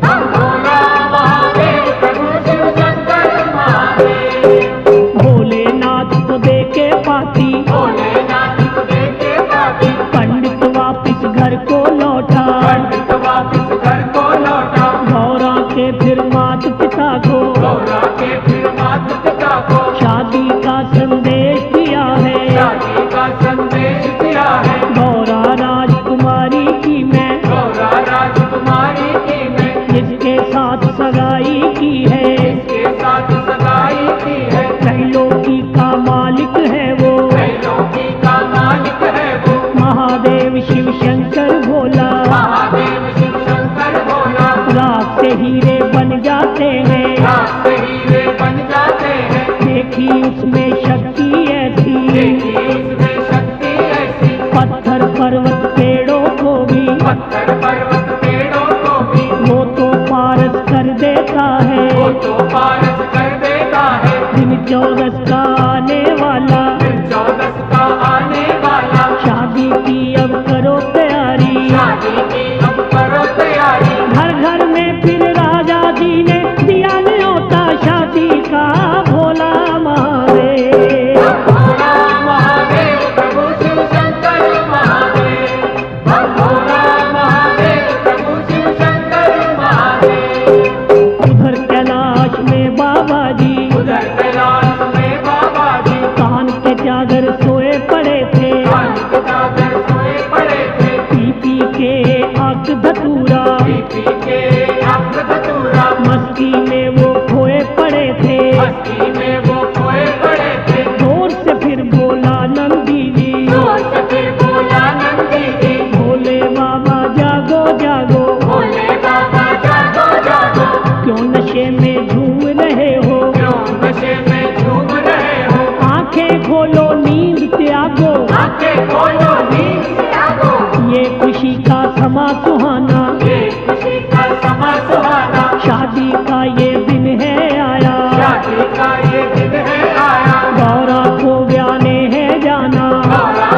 भोला महादेव प्रभु शिव शंकर महादेव। भोलेनाथ को देके पाती, भोलेनाथ को देखे पाती, पंडित वापिस घर को लौटा, पंडित वापिस घर को लौटा, गौरा के फिर मात पिता को गौरा के फिर माता पिता को शादी का संदेश दिया है, शादी का संदेश दिया है। गौरा राजकुमारी की मैं, गौरा राजकुमारी की मैं, जिसके साथ सगाई की है, इसके साथ सगाई की है, त्रैलोकी का मालिक है वो, त्रैलोकी का मालिक है वो, महादेव शिव शंकर भोला, महादेव शिव शंकर भोला। रात से हीरे बन जाते हैं, रात से हीरे बन जाते हैं, देखी उसमें शक्ति ऐसी, देखी उसमें शक्ति ऐसी, पत्थर पर्वत पेड़ों को भी पत्थर पर्वत पेड़ों को भी वो तो पारस कर देता है, वो तो पारस कर देता है। दिन 14 का आने वाला, दिन 14 का आने वाला, शादी की अब करो तैयारी, शादी की अब करो तैयारी, घर घर में फिर राजा जी ने दिया न्योता शादी का, भोला महादेव। भोला महादेव प्रभु शिव शंकर महादेव, भोला महादेव प्रभु शिव शंकर महादेव। उधर कैलाश में बाबा जी, उधर कैलाश में बाबा जी, कान के चादर सोए पड़े थे, कान के चादर सोए पड़े थे, पी पी के आंख धतूरा, पी के आंख धतूरा, मस्ती में वो खोए पड़े थे, मस्ती में वो खोए पड़े थे। जोर से फिर बोला नंदी जी, जोर से फिर बोला नंदी जी, भोले बाबा जागो जागो, भोले बाबा जागो जागो, क्यों नशे में झूम रहे हो, क्यों नशे में झूम रहे हो, आंखें खोलो नींद त्यागो, आंखें खोलो नींद से जागो, ये खुशी का समा सुहाना, ये खुशी का समा सुहाना, शादी का ये दिन है आया, शादी का ये दिन है आया, गौरा को ब्याने है जाना, गौरा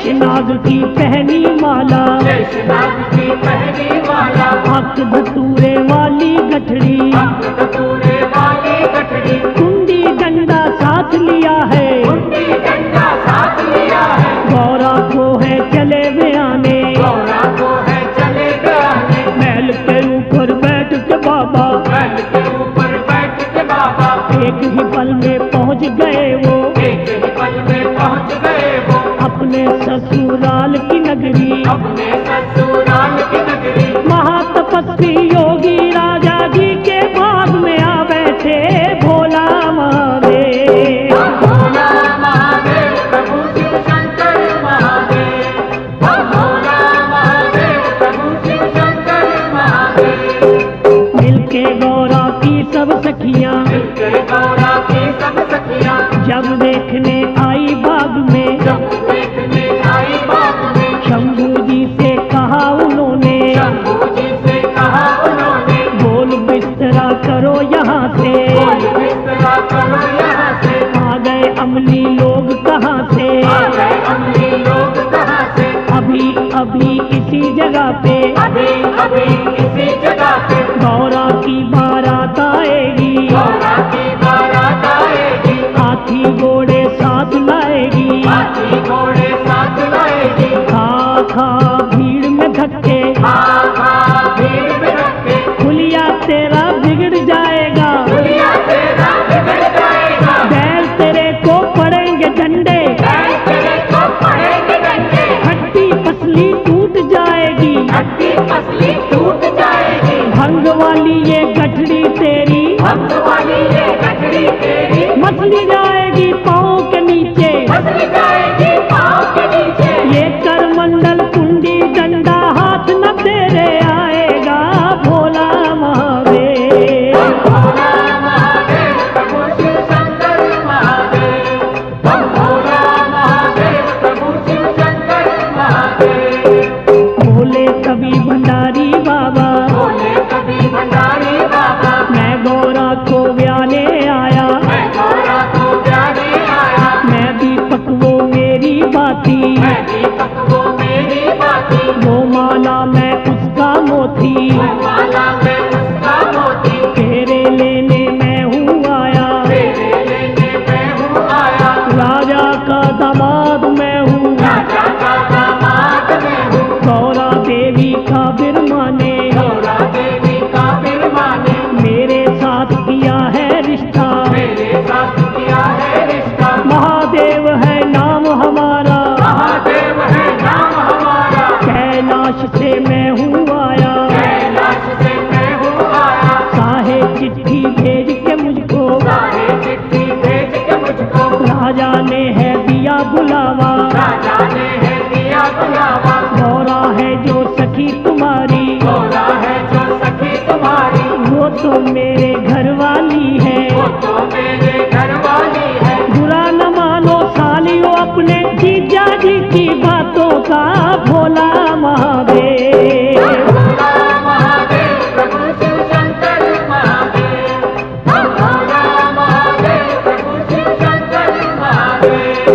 शेषनाग की पहनी माला, शेषनाग की पहनी माला, हक धतूरे वाली गठड़ी, हक धतूरे वाली गठड़ी, कुंडी डंडा साथ लिया है, कुंडी डंडा साथ लिया है, गौरा को है चले वे आने, गौरा को है चले गाने, महल के ऊपर बैठ के बाबा, महल के ऊपर बैठ के बाबा, एक ही पल में पहुंच गए वो, एक ही पल में पहुंच गए वो, अपने ससुराल की नगरी, अपने ससुराल की नगरी, महातपस्वी योगी राजा जी के बाग में आ बैठे भोला महादेव। भोला महादेव प्रभु शिव शंकर महादेव, भोला महादेव प्रभु शिव शंकर महादेव, मिलके गौरा की सब सखियां मिलकर गौरा की सब सखियां, जब देखने आई बाग में, जब देखने आई बाग में, शंभू जी से कहा उन्होंने, शंभू जी से कहा उन्होंने, बोल बिस्तरा करो यहाँ से, बोल बिस्तरा करो यहाँ से, आ गए अमली लोग कहाँ से, आ गए अमली लोग कहाँ से, अभी अभी इसी जगह पे अभी अभी इसी जगह पे गौरा की बारात आएगी, गौरा की बारात आएगी, हाथी घोड़े साथ लाएगी, हाथी घोड़े साथ लाएगी, खा खा भीड़ में धक्के, भीड़ में रखे, हुलिया तेरा बिगड़ जाएगा, दुनिया तेरा बिगड़ जाएगा, बैल तेरे को पड़ेंगे डंडे, बैल तेरे को पड़ेंगे डंडे, हड्डी पसली टूट जाएगी, हड्डी पसली टूट जाएगी, भंग वाली ये गठड़ी तेरी भक्त वाली ये गठड़ी तेरी मसली जाएगी पाँव के नीचे, मसली जाएगी पाँव के नीचे, ये करमंडल कुंडी डंडा हाथ न तेरे आएगा भोला महादेव। भोला महादेव प्रभु शिव शंकर महादेव, भोला महादेव प्रभु शिव शंकर महादेव, बोले कभी भंडारी बाबा, बोले कभी भंडारी बाबा, मैं गौरा को ब्याने आया, मैं गौरा को ब्याने आया, मैं दीपक वो मेरी बाती, मैं दीपक वो मेरी बाती, वो माला मैं उसका मोती, वो माला मैं उसका मोती, तेरे लेने मैं हूँ आया, तेरे लेने मैं हूँ आया, राजा का दामाद मैं हूँ, राजा का दामाद मैं हूँ, गौरा देवी का बिरमाने, गौरा देवी का बिरमाने, मेरे साथ किया है रिश्ता, मेरे साथ किया है रिश्ता, महादेव है नाम हमारा, महादेव है नाम हमारा, कैलाश से मैं हूँ आया, कैलाश से मैं हूँ आया, साहे चिट्ठी भेज के मुझको, सारे चिट्ठी भेज के मुझको, राजा ने है दिया बुलावा, राजा ने है दिया बुलावा, गौरा है जो सखी तुम्हारी, गौरा है जो सखी तुम्हारी, वो तो मेरे घर वाली है, वो तो मेरे घर वाली है, बुरा न मानो सालियों अपने जीजा जी की बातों का भोला महादेव। भोला महादेव प्रभु शिव शंकर महादेव, भोला महादेव प्रभु शिव शंकर महादेव,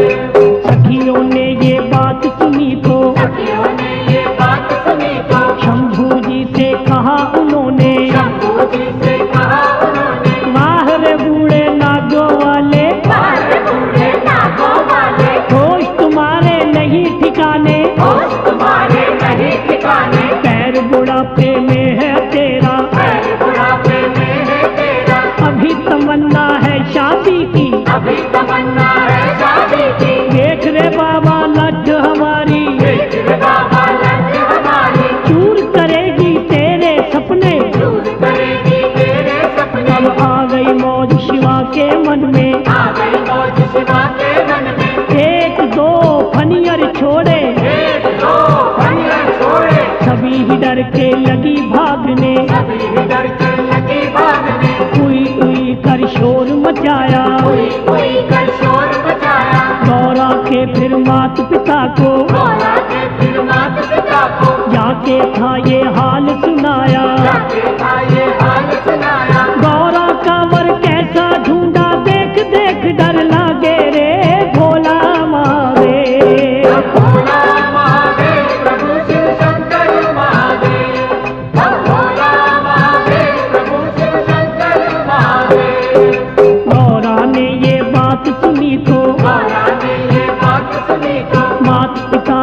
सखियों ने ये बात सुनी तो सखियों ने ये बात सुनी तो शंभू जी से कहा उन्होंने, शंभू जी से कहा उन्होंने, वाह रे बूढ़े नागों वाले, बाहर बूढ़े नागों वाले, होश तुम्हारे नहीं ठिकाने, होश तुम्हारे नहीं ठिकाने, पैर बुढ़ापे में है तेरा, पैर बुढ़ापे में है तेरा, अभी तमन्ना है शादी की, अभी तमन्ना है शादी की, देख रे बाबा लड्ढ हमारी, देख रे बाबा लड्ढ हमारी, चूर करेगी तेरे सपने, दूर करेगी तेरे सपने, अब आ गई मौज शिवा के मन में, आ गई मौज शिवा के मन में, एक दो फनियर छोड़े, एक दो फनियर छोड़े, सभी ही डर के लगी भागने, सभी ही डर के लगी भागने, उई उई कर शोर मचाया, कोई कोई कर शोर मचाया, गौरा के फिर मात पिता को, गौरा के फिर माता पिता को, जाके था ये हाल सुनाया, जाके था ये हाल सुनाया, गौरा का वर कैसा ढूंढा देख देख डर लागे रे भोला महादेव। भोला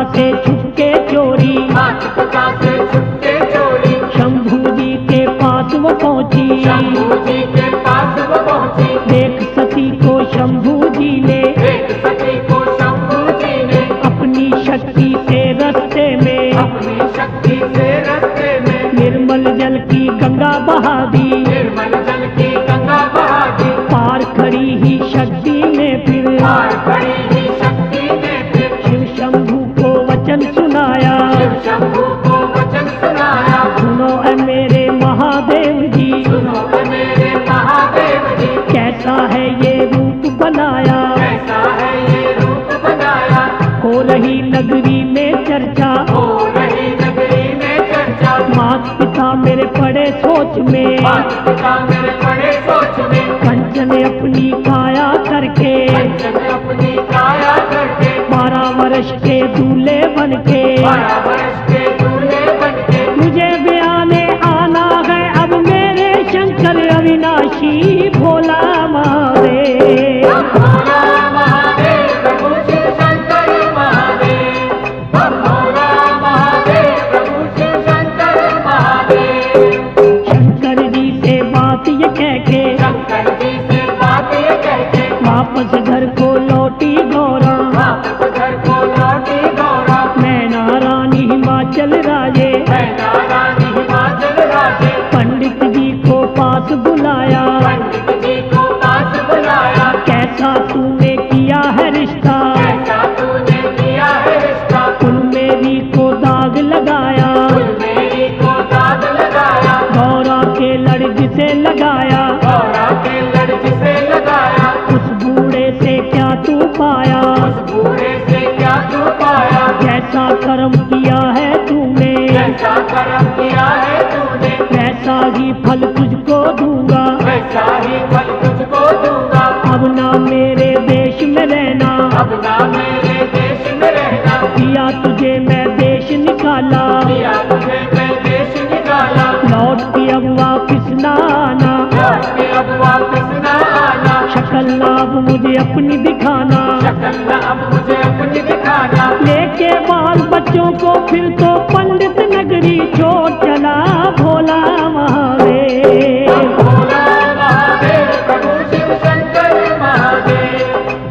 से छुपके चोरी, माता पिता से छुपके चोरी, शंभू जी के पास वो पहुंची। शंभू जी के पास वो पहुंची। देख सती को शंभू जी ने, देख सती को शंभू जी ने, अपनी शक्ति से रस्ते में, अपनी शक्ति से रस्ते में, निर्मल जल की गंगा बहा दी। निर्मल जल की गंगा बहा दी। पार खड़ी ही शक्ति ने फिर, पार खड़ी ही शक्ति ने फिर, शिव शंभू को वचन सुनाया। शिव शंभू को वचन सुनाया। सुनो ऐ मेरे महादेव जी, सुनो ऐ मेरे महादेव जी, कैसा है ये रूप बनाया। कैसा है ये रूप बनाया। हो रही नगरी में चर्चा, हो रही नगरी में चर्चा, माता पिता मेरे पड़े सोच में। माता पिता मेरे बड़े सोच में, कंचन अपनी काया करके, कंचन अपनी काया करके, 12 वर्ष के दूल्हे बन के, 12 वर्ष के दूल्हे बनके, मुझे ब्याने आना है अब मेरे शंकर अविनाशी भोला महादेव। भोला महादेव प्रभु शिव शंकर महादेव, भोला महादेव प्रभु शिव शंकर महादेव। शंकर जी से बात ये कह के, शंकर जी से बात ये कह के, वापस घर को लौटी गौरा। वापस घर को लौटी गौरा। मैना रानी हिमाचल राजे, मैना रानी हिमाचल राजे, पंडित जी को पास बुलाया। पंडित जी को पास बुलाया। कैसा तूने किया है रिश्ता, कैसा तूने किया है रिश्ता, मेरी को दाग लगाया। मेरी को दाग लगाया। गौरा के लड़ से लगाया, गौरा के लड़ जिसे लगाया, उस बूढ़े से क्या तू पाया। उस बूढ़े से क्या तू पाया। कैसा कर्म किया है तूने, कैसा कर्म किया है तूने, वैसा ही फल तुझको दूंगा। वैसा ही फल तुझको दूंगा। अब ना मेरे देश में रहना, अब ना मेरे देश में रहना, दिया तुझे मैं देश निकाला। दिया तुझे मैं देश निकाला। लौट के अब वापिस ना आना, लौट के अब वापस न आना। शक्ल ना अब मुझे अपनी दिखाना। शक्ल न अब मुझे अपनी दिखाना। लेके बाल बच्चों को फिर तो पंडित नगरी छोड़ चला भोला महादेव। भोला महादेव प्रभु शिव शंकर महादेव,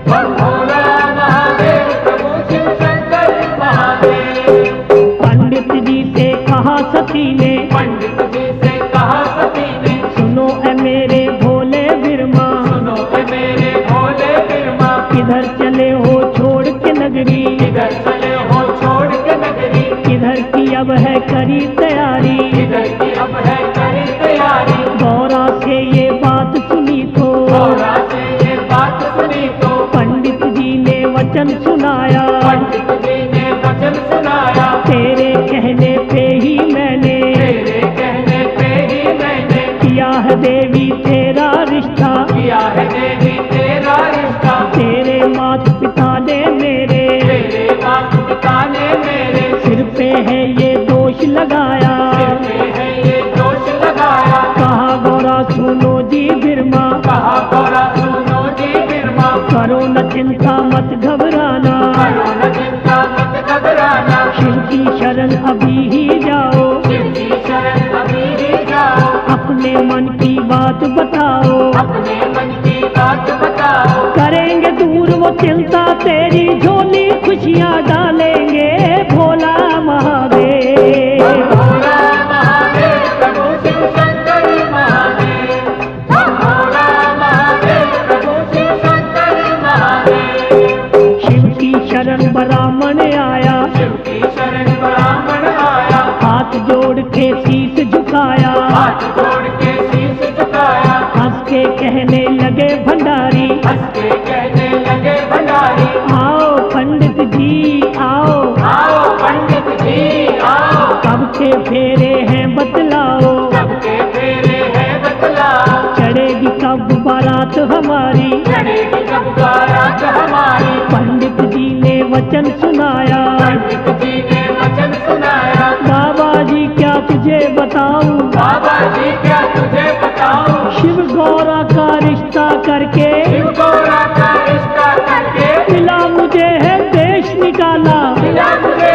भोला महादेव प्रभु शिव शंकर महादेव। पंडित जी से कहा सती ने, पंडित जी से कहा सती ने, सुनो ऐ मेरे भोले बिरमा, सुनो ऐ मेरे भोले बिरमा, किधर चले हो छोड़ के नगरी। किधर चले हो छोड़ के नगरी, किधर की अब है करी तैयारी। किधर की अब है करी तैयारी। गौरा से ये बात सुनी तो, गौरा से ये बात सुनी तो, पंडित जी ने वचन सुनाया। पंडित जी ने वचन सुनाया। तेरे कहने पे ही मैंने, तेरे कहने पे ही मैंने, किया है देवी तेरा रिश्ता। किया है देवी तेरा रिश्ता। तेरे माता पिता ने मेरे, तेरे माता पिता ने मेरे, सिर पे है ये दोष लगाया। सिर पे है ये दोष लगाया। कहा गौरा सुनो जी बिरमा, कहा गौरा सुनो जी बिरमा, करो न चिंता मत घबराना। करो न चिंता मत घबराना। शिव की शरण अभी ही जाओ, शिव की शरण अभी ही जाओ। अपने मन की बात बताओ। अपने मन की बात बताओ। करेंगे दूर वो चिंता तेरी, झोली खुशियाँ डालेंगे भोला महादेव। भोला महादेव प्रभु शिव शंकर महादेव, भोला महादेव प्रभु शिव शंकर महादेव। शिव की शरण ब्राह्मण आया, शिव की शरण ब्राह्मण आया, हाथ जोड़ के शीश झुकाया। हाथ जोड़ के शीश झुकाया। हंस के कहने लगे भंडारी, हंस के कहने लगे भंडारी, आओ पंडित जी आओ। आओ पंडित जी आओ। कब के फेरे हैं बतलाओ, सबके फेरे हैं बतलाओ। चढ़ेगी कब बारात हमारी। चढ़ेगी कब बारात हमारी। पंडित जी ने वचन सुनाया। पंडित जी ने वचन सुनाया। बाबा जी क्या तुझे बताऊं, बाबा जी क्या तुझे बताऊं, शिव गौरा का रिश्ता करके शिव गौरा का रिश्ता करके, मिला मुझे है देश निकाला। मिला मुझे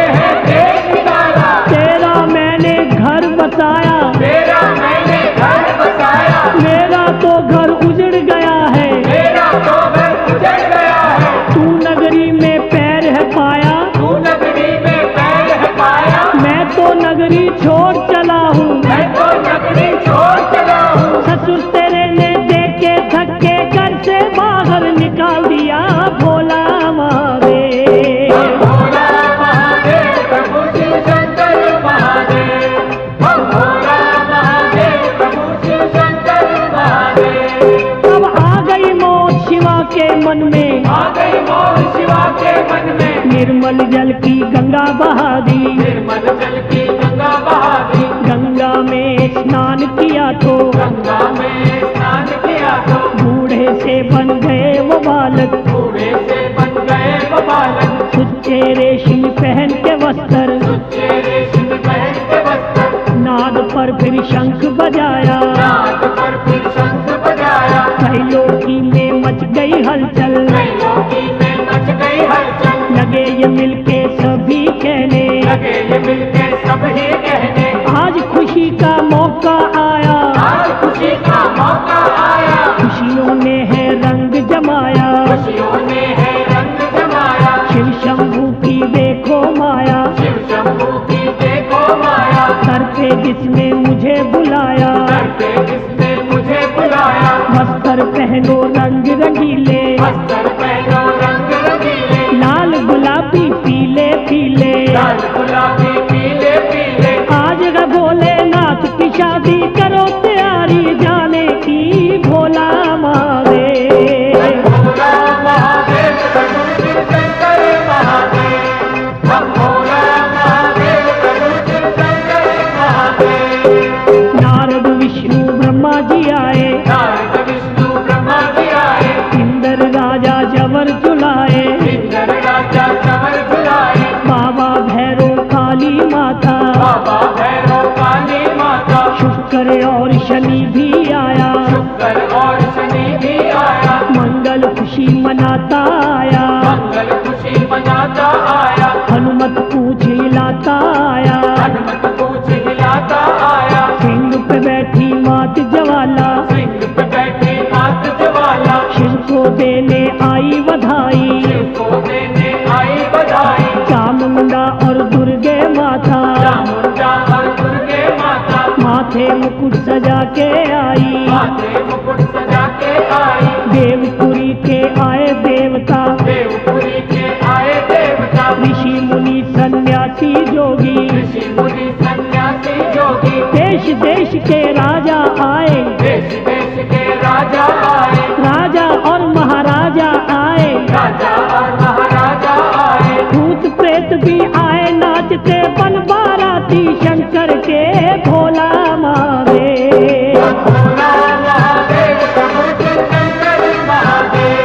बसाया, तेरा मैंने घर बसाया, मेरा तो घर उजड़ गया है। मेरा तो घर उजड़ गया है। तू नगरी में पैर है पाया, तू नगरी में पैर है पाया, मैं तो नगरी छोड़ चला हूँ। मैं तो नगरी छोड़ चला हूँ। ससुर तेरे ने देखे धक्के घर से बाहर निकाल दिया, भोला महादेव। भोला महादेव प्रभु शिव शंकर महादेव, भोला महादेव प्रभु शिव शंकर महादेव। अब आ गई मौत शिवा के मन में, आ गई मौत शिवा के मन में, निर्मल जल की गंगा बहा दी। निर्मल जल की गंगा बहा दी। गंगा में स्नान किया तो गंगा में स्नान किया तो बूढ़े से बन गए वो बालक, बूढ़े से बन गए वो बालक, सुच्चे रेशम पहन के वस्त्र, सुच्चे रेशम पहन के वस्त्र, नाद पर फिर शंख बजाया। नाद पर फिर शंख बजाया। त्रैलोकी में मच गई हलचल, त्रैलोकी में मच गई हलचल, लगे ये मिलके सभी कहने, लगे ये मिलके सब ही कहने, आज खुशी का मौका आया। आज खुशी का मौका आया। खुशियों ने है रंग जमाया, खुशियों ने है रंग जमाया। शिव शंभू की देखो माया, शिव शंभू की देखो माया, सर पे जिसने मुझे बुलाया। करते जिसने मुझे बुलाया, वस्त्र पहनो रंग रंगीले, वस्त्र पहनो रंग रंगीले, लाल गुलाबी पीले पीले। लाल गुलाबी पीले पीले, आज है भोलेनाथ की शादी, करो तैयारी जाने की, भोला महादेव। भोला महादेव प्रभु शिव शंकर महादेव, भोला महादेव प्रभु शिव शंकर महादेव। नारद विष्णु ब्रह्मा जी आए, नारद विष्णु ब्रह्मा जी आए, इंद्र राजा जवर झुलाए, इंद्र राजा चवर झुलाए, बाबा भैरव काली माता, बाबा भैरव काली माता, शुक्र और शनि भी आया, शुक्र और शनि भी आया, मंगल खुशी मनाता आया, मंगल खुशी मनाता आया, हनुमत पूछ हिलाता आया, हनुमत पूछ हिलाता आया, सिंह पे बैठी मात ज्वाला, सिंह पे बैठी मात ज्वाला, शिव को देने आई बधाई, शिव को देने आई बधाई, चामुंडा और दुर्गे माता, चामुंडा और दुर्गे माता, माथे मुकुट सजा के आई, माथे मुकुट सजा के आई, देवपुरी के आए देवता, देवपुरी के आए देवता, ऋषि मुनि सन्यासी जोगी, ऋषि मुनि सन्यासी जोगी, देश देश के राजा आए, देश देश के राजा आए, राजा और महाराजा आए, राजा और महाराजा आए, भूत प्रेत भी आए नाचते बन बाराती शंकर के, भोला महादेव। भोला महादेव प्रभु शिव शंकर महादेव,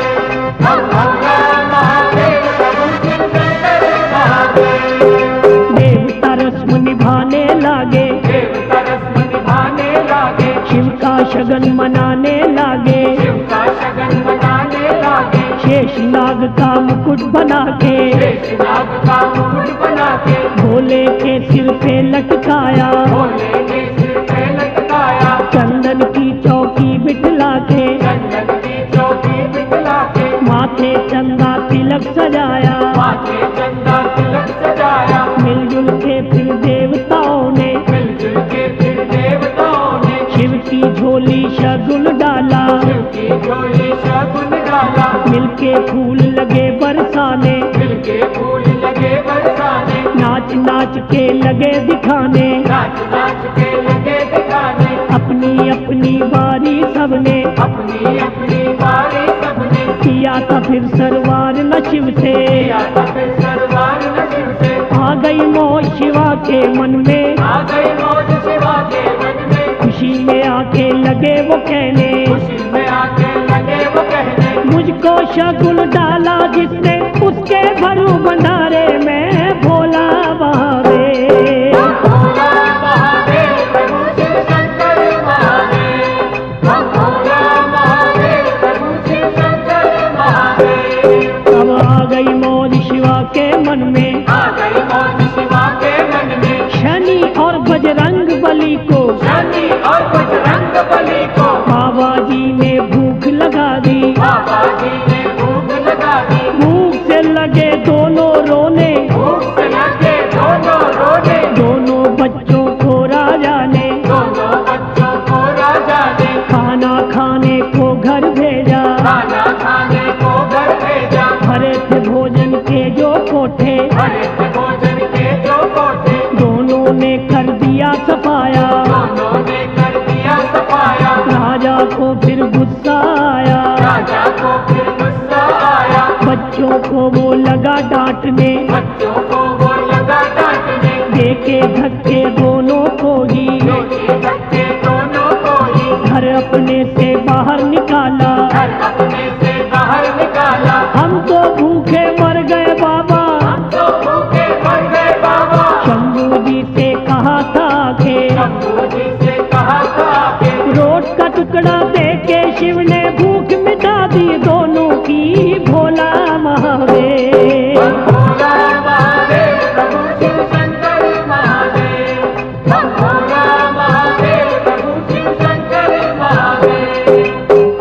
भोला महादेव प्रभु शिव शंकर महादेव। देवता रस्म निभाने लागे, देवता रस्म निभाने लागे, शिव का शगन मनाने लागे, शिव का शगन मनाने लागे, शेष नाग का मुकुट बना के, शेषनाग का मुकुट बना के, भोले के सिर पे लटकाया, भोले के सिर पे लटकाया, चंदन की चौकी बिठला के, चंदन की चौकी बिठला के, माथे चंदा तिलक सजाया, माथे चंदा तिलक सजाया, मिलजुल के फिर देवताओं ने, मिलजुल के फिर देवताओं ने, शिव की झोली शगुन डाला, शिव की झोली शगुन डाला, मिलके फूल लगे बरसाने, मिलके फूल लगे बरसाने, नाच नाच के लगे दिखाने, नाच नाच के लगे दिखाने, अपनी अपनी बारी सबने, अपनी अपनी बारी सबने, किया था फिर सरवार न शिव से, किया था फिर सरवार न शिव से, आ गई मौज शिवा के मन में, आ गई मौज शिवा के मन में, खुशी में आके लगे वो कहने, खुशी में आके लगे वो कहने, मुझको शगुन डाला जिसने उसके भरू भंडारे में, भोला महादेव। भोला महादेव प्रभु शिव शंकर महादेव, भोला महादेव प्रभु शिव शंकर महादेव। अब आ गई मौज शिवा के मन में, आ गई मौज शिवा के मन में, शनि और बजरंग बली और बजरंग बली को बाबा जी ने भूख लगा दी, बाबा जी ने भूख लगा दी, भूख से लगे दोनों रोने, भूख से लगे दोनों रोने, दोनों बच्चों को राजा ने दोनों बच्चों को राजा ने खाना खाने को घर भेजा, खाना खाने को घर भेजा, भरे थे भोजन के जो कोठे, भरे थे भोजन के जो कोठे, दोनों ने कर दिया सफाया, दोनों ने कर दिया सफाया, राजा को फिर गुस्सा आया, राजा को फिर गुस्सा आया, बच्चों को वो लगा डांटने, बच्चों को वो लगा डांटने, देके धक्के दोनों को ही, रोटी धक्के दोनों को ही, घर अपने से बाहर निकाला, घर अपने से बाहर निकाला, हम तो भूखे मर गए बाबा, हम तो भूखे मर गए बाबा, शंभू जी से कहा था के शंभू जी से कहा था कि रोट का टुकड़ा देके शिव ने भूख मिटा दी दोनों की, भोला महादेव। भोला महादेव प्रभु शिव शंकर महादेव, भोला महादेव प्रभु शिव शंकर महादेव,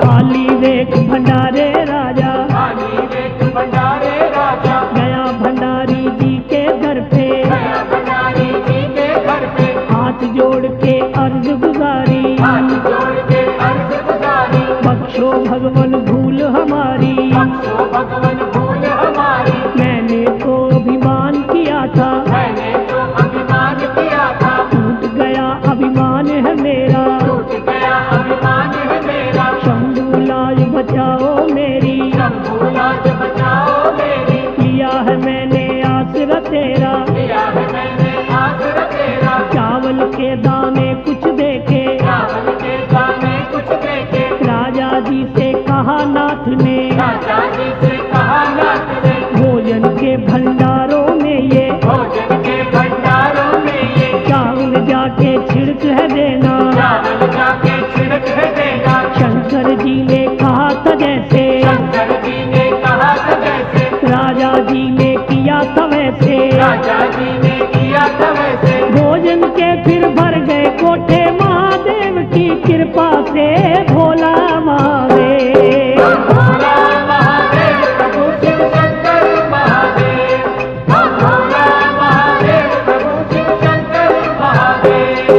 काली वेक भंडारे राजा काली वेद भंडारे राजा, गया भंडारी जी के घर पे, गया भंडारी जी के घर पे, हाथ जोड़ के अर्ज गुजारी, हाथ जोड़ के अर्ज गुजारी, बख्शो भगवान भूल हमारी, बख्शो भगवान भूल हमारी, मैंने तो अभिमान किया था, मैंने तो अभिमान किया था, टूट गया अभिमान है मेरा, टूट गया अभिमान है मेरा, शंभू लाज बचाओ मेरी, शंभू लाज बचाओ मेरी, किया है मैंने आसरा तेरा, किया है मैंने आसरा तेरा, चावल के दाने कुछ देखे, चावल के दाने कुछ देखे, राजा जी से कहा नाथ ने, राजा जी से कहा नाथ ने, भोजन के भंडारों में ये भोजन के भंडारों में ये चावल जाके छिड़क है देना, चावल जाके छिड़क है देना, शंकर जी ने कहा था जैसे, शंकर जी ने कहा था जैसे, राजा जी ने किया था वैसे, राजा जी ने किया था वैसे, भोजन के फिर भर गए कोठे महादेव की कृपा से, भोला महादेव। भोला महादेव प्रभु शिव शंकर महादेव, भोला महादेव प्रभु शिव शंकर महादेव,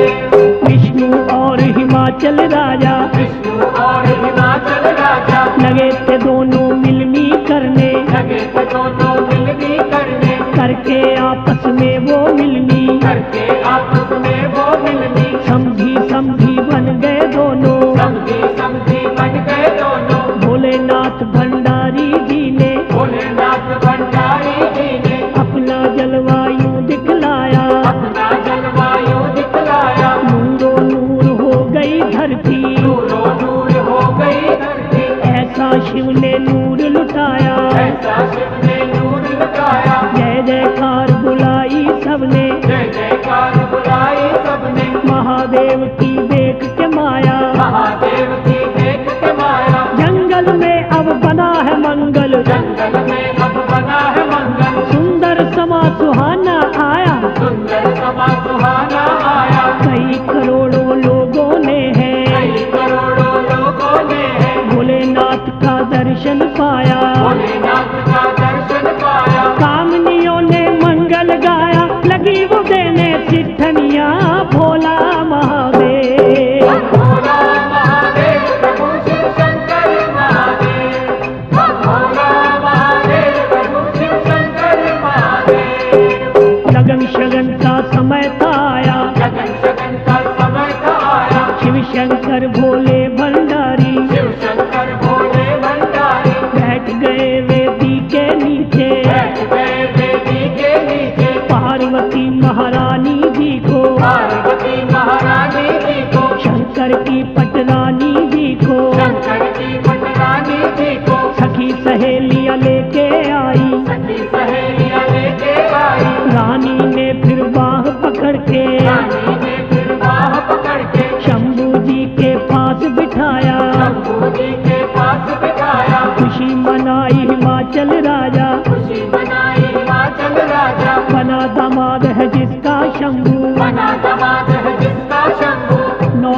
विष्णु और हिमाचल राजा विष्णु और हिमाचल राजा लगे थे दोनों मिलमी करने, लगे थे दोनों मिलनी करने, करके आपस में वो मिलमी, करके आपस में वो मिलनी, समझी समझी बन गए दोनों, समझी समझी बन गए दोनों, भोलेनाथ भंडारी जी ने भोलेनाथ भंडारी जी ने अपना जलवायु दिखलाया, अपना जलवायु दिखलाया, नूरो नूर हो गई धरती, नूरो नूर हो गई धरती, ऐसा शिव ने नूर लुटाया, ऐसा शिव ने नूर लुटाया, जय जयकार बुलाई सबने, जय जयकार बुलाई सबने, महादेव की देख के माया, महादेव की देख के माया, जंगल में अब बना है मंगल, जंगल में अब बना है मंगल, सुंदर समा सुहाना आया, सुंदर समा सुहाना आया, कई करोड़ों लोगों ने है कई करोड़ों लोगों ने है भोलेनाथ का दर्शन पाया, भोलेनाथ का दर्शन पाया, कामनियों ने मंगल गाया, लगी वो देने सिद्धनिया, भोला महादेव। भोला महादेव प्रभु शिव शंकर महादेव, भोला महादेव प्रभु शिव शंकर महादेव, लगन शगन का समय था आया, लगन शगन का समय था आया, शिव शंकर भोले भंडारी शिव शंकर भोले भंडारी, बैठ गए वेदी के नीचे, बैठ गए वेदी के नीचे, पार्वती महारानी जी को, पार्वती महारानी जी को, शंकर की पटरानी जी को, शंकर की पटरानी जी को, सखी सहेलियां लेके आई, सखी सहेलियां लेके आई, रानी ने फिर बाह पकड़ के रानी ने फिर बाह पकड़ के शंभू जी के पास बिठाया, शंभू जी के पास बिठाया, खुशी मनाई हिमाचल राजा, खुशी मनाई हिमाचल राजा, बना दामाद है जिसका शंभू, बना दामाद है जिसका शंभू, नौ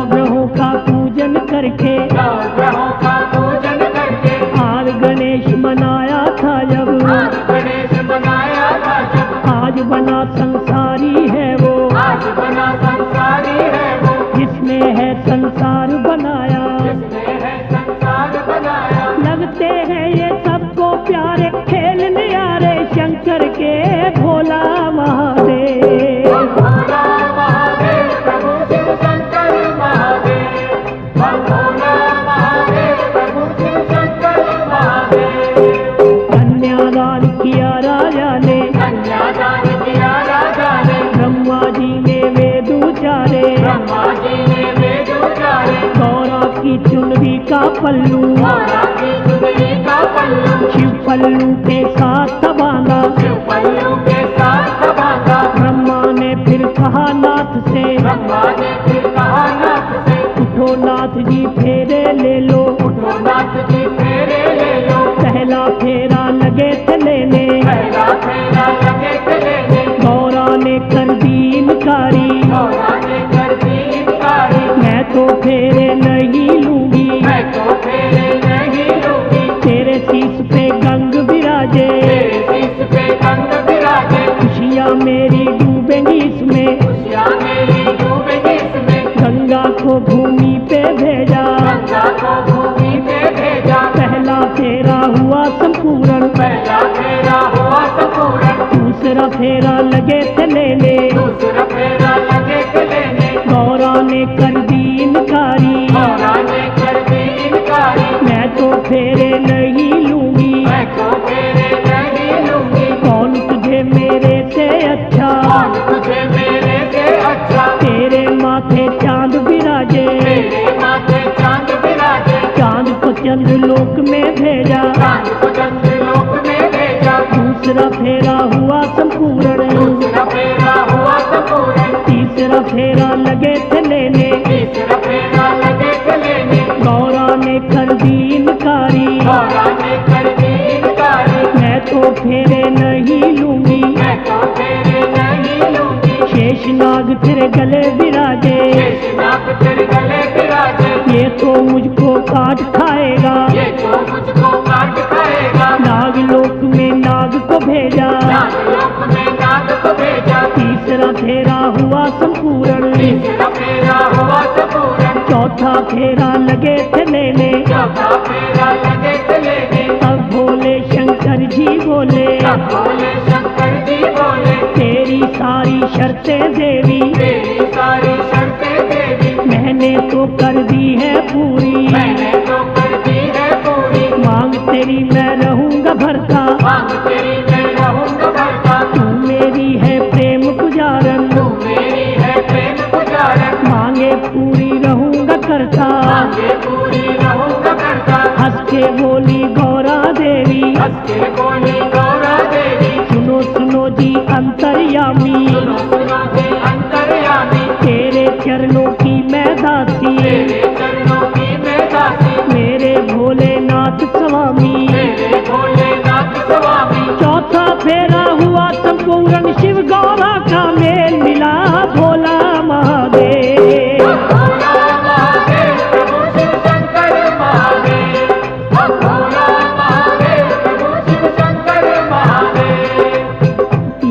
बना संसारी है वो, आज बना संसारी है वो, जिसने है संसार बनाया। जिसने है संसार बनाया। लगते हैं ये सबको प्यारे, खेल न्यारे शंकर के भोला महादेव। भोला महादेव प्रभु शिव शंकर महादेव, भोला महादेव प्रभु शिव शंकर महादेव। कन्यादान किया राजा ने, कन्यादान किया राजा ने, ब्रह्मा जी ने वेद उचारे, ब्रह्मा जी ने वेद उचारे, गौरा की चुनरी का पल्लू, गौरा की चुनरी का पल्लू, शिव पल्लू के साथ बांधा। शिव पल्लू के साथ बांधा। ब्रह्मा ने फिर कहा नाथ से, ब्रह्मा ने फिर कहा नाथ से, उठो नाथ जी फेरे ले लो। उठो नाथ जी फेरे ले लो। पहला फेरा लगे थे लेने, पहला फेरा लगे थे लेने, गौरा ने कर दी इनकारी, गौरा ने कर दी इनकारी, मैं तो फेरे नहीं लूंगी। मैं तो फेरे नहीं लूंगी। तेरे शीश पे गंग विराजे, तेरे शीश पे गंग विराजे, खुशियाँ मेरी डूबेंगी इसमें। खुशियाँ मेरी डूबेंगी इसमें। गंगा को भूमि पे भेजा, गंगा को भूमि पे भेजा, पहला फेरा हुआ संपूर्ण, पहला फेरा हुआ संपूर्ण, दूसरा फेरा लगे थे लेने, दूसरा फेरा लगे थे लेने, गौरा ने कर दी इनकारी, गौरा ने कर दी इनकारी, मैं तो फेरे नहीं लूंगी। मैं तो फेरे नहीं लूंगी। कौन तुझे मेरे से अच्छा, कौन तुझे मेरे से अच्छा, तेरे माथे चांद विराजे, तेरे माथे चांद विराजे, चांद को चंद्रलोक में भेजा, चांद को चंद्रलोक में भेजा, दूसरा फेरा हुआ संपूर्ण, दूसरा फेरा हुआ संपूर्ण, तीसरा फेरा लगे थे लेने, तीसरा फेरा लगे थे लेने, गौरा ने कर दी इनकारी, गौरा ने कर दी इनकारी, मैं तो फेरे नहीं लूंगी। मैं तो फेरे नहीं लूंगी। शेषनाग तेरे गले विराजे, शेषनाग तेरे गले विराजे, ये तो मुझको काट खाएगा, ये तो मुझको काट खाएगा, नागलोक में नाग को भेजा, नागलोक में नाग को भेजा, तीसरा फेरा हुआ संपूर्ण, तीसरा फेरा हुआ संपूर्ण, चौथा फेरा लगे थे लेने, चौथा फेरा लगे थे लेने, तब भोले शंकर जी बोले, तब बोले शंकर जी बोले, तेरी सारी शर्तें देवी, तेरी सारी शर्तें देवी, मैंने तो कर दी है पूरी, मैंने तो कर दी है पूरी, मांग तेरी मैं रहूंगा भरता, मांग तेरी मैं रहूंगा भरता, तू मेरी है प्रेम पुजारन, तू मेरी है प्रेम पुजारन, मांगे पूरी रहूंगा करता, मांगे पूरी रहूंगा करता, हंस के बोली गौरा देवी, हंस के बोली गौरा देवी, सुनो सुनो जी अंतर्यामी, सुनो सुनो जी अंतर्यामी, तेरे चरणों की मैं दासी, तेरे चरणों की मैं दासी, मेरे भोलेनाथ स्वामी, मेरे भोलेनाथ स्वामी, चौथा फेरा हुआ संपूर्ण, शिव गौरा का मेल मिला भोला महादेव। भोला महादेव प्रभु शिव शंकर महादेव, भोला महादेव प्रभु शिव शंकर महादेव।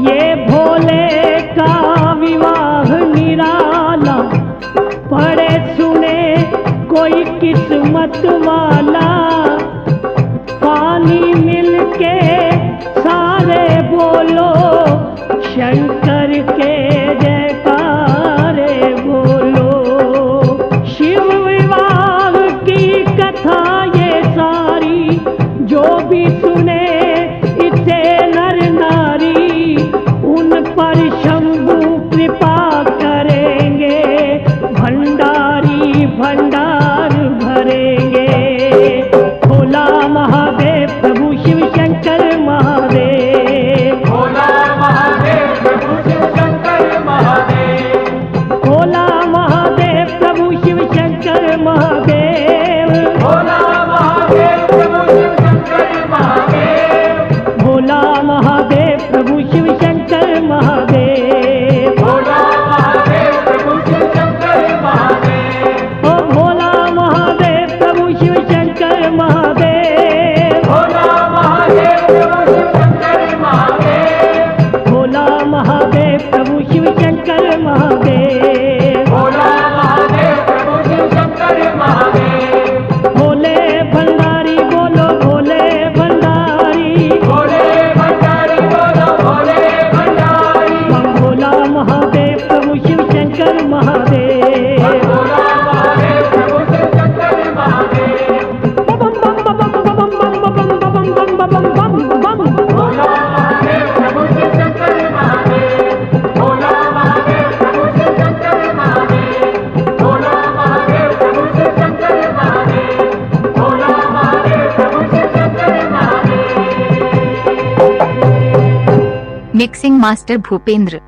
ये भोले का विवाह निराला, पढ़े सुने कोई किस्मत वाला, पानी मिलके सारे बोलो शंकर के जयकारे बोलो। शिव विवाह की कथा ये सारी, जो भी सुने इसे नर नारी, उन पर शंभु कृपा करेंगे, भंडारी भंडार भरेंगे। भोला महादेव प्रभु शिव शंकर महादेव। भोले भंडारी बोलो भोले भंडारी, भोले भंडारी बोलो भोले भंडारी। बम भोला महादेव प्रभु शिव शंकर महादेव। भोला महादेव प्रभु शिव शंकर महादेव। बम बम बम बम बम बम बम बम बम बम बम बम। भोला महादेव प्रभु शिव शंकर महादेव। भोला महादेव प्रभु शिव शंकर महादेव। भोला महादेव प्रभु शिव शंकर महादेव। भोला महादेव प्रभु शिव शंकर महादेव। Mixing master Bhupendra.